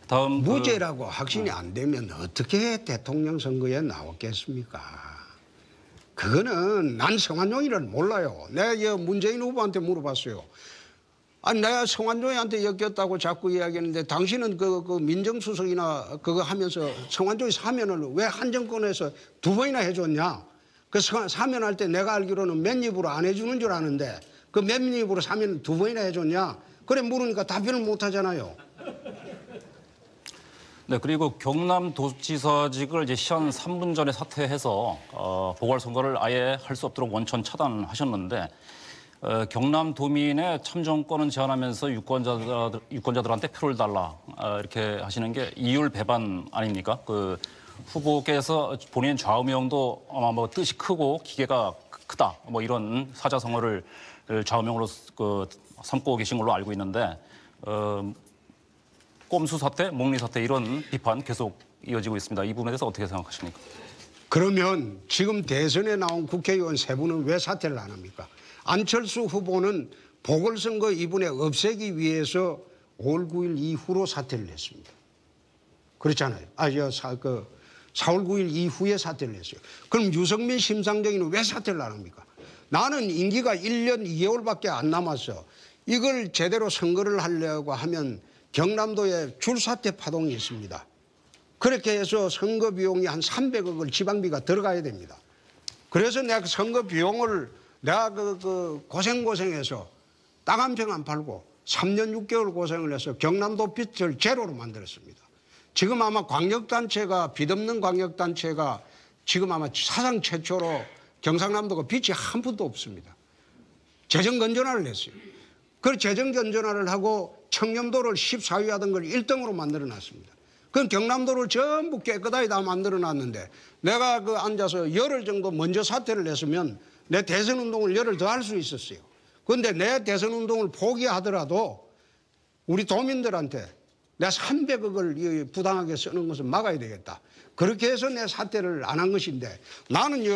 다음 무죄라고 확신이 안 되면 어떻게 대통령 선거에 나왔겠습니까? 그거는 난 성완종이를 몰라요. 내가 문재인 후보한테 물어봤어요. 아니 내가 성완종한테 엮였다고 자꾸 이야기했는데 당신은 그 민정수석이나 그거 하면서 성완종이 사면을 왜 한 정권에서 2번이나 해줬냐? 그 사면할 때 내가 알기로는 맨입으로 안 해주는 줄 아는데 그 맨입으로 사면 2번이나 해줬냐? 그래 물으니까 답변을 못 하잖아요. 네, 그리고 경남도지사직을 이제 시한 3분 전에 사퇴해서 보궐선거를 아예 할 수 없도록 원천 차단하셨는데 경남도민의 참정권은 제한하면서 유권자들한테 표를 달라 이렇게 하시는 게 이율 배반 아닙니까? 그 후보께서 본인 좌우명도 아마 뭐 뜻이 크고 기계가 크다 뭐 이런 사자성어를 좌우명으로 삼고 계신 걸로 알고 있는데 꼼수 사태, 목리 사태 이런 비판 계속 이어지고 있습니다. 이 부분에 대해서 어떻게 생각하십니까? 그러면 지금 대선에 나온 국회의원 3분은 왜 사퇴를 안 합니까? 안철수 후보는 보궐선거 이번에 없애기 위해서 5월 9일 이후로 사퇴를 했습니다. 그렇잖아요. 4월 9일 이후에 사퇴를 했어요. 그럼 유승민 심상정이는 왜 사퇴를 안 합니까? 나는 임기가 1년 2개월밖에 안 남았어. 이걸 제대로 선거를 하려고 하면 경남도에 줄사퇴 파동이 있습니다. 그렇게 해서 선거 비용이 한 300억을 지방비가 들어가야 됩니다. 그래서 내가 선거 비용을 내가 고생해서 땅 한 평 안 팔고 3년 6개월 고생을 해서 경남도 빚을 제로로 만들었습니다. 지금 아마 광역단체가, 빚 없는 광역단체가 지금 아마 사상 최초로 경상남도가 빚이 한 푼도 없습니다. 재정 건전화를 했어요. 그 재정 건전화를 하고 청렴도를 14위 하던 걸 1등으로 만들어 놨습니다. 그럼 경남도를 전부 깨끗하게 다 만들어 놨는데 내가 그 앉아서 열흘 정도 먼저 사퇴를 했으면 내 대선 운동을 열흘 더 할 수 있었어요. 그런데 내 대선 운동을 포기하더라도 우리 도민들한테 내가 300억을 부당하게 쓰는 것을 막아야 되겠다. 그렇게 해서 내 사퇴를 안 한 것인데 나는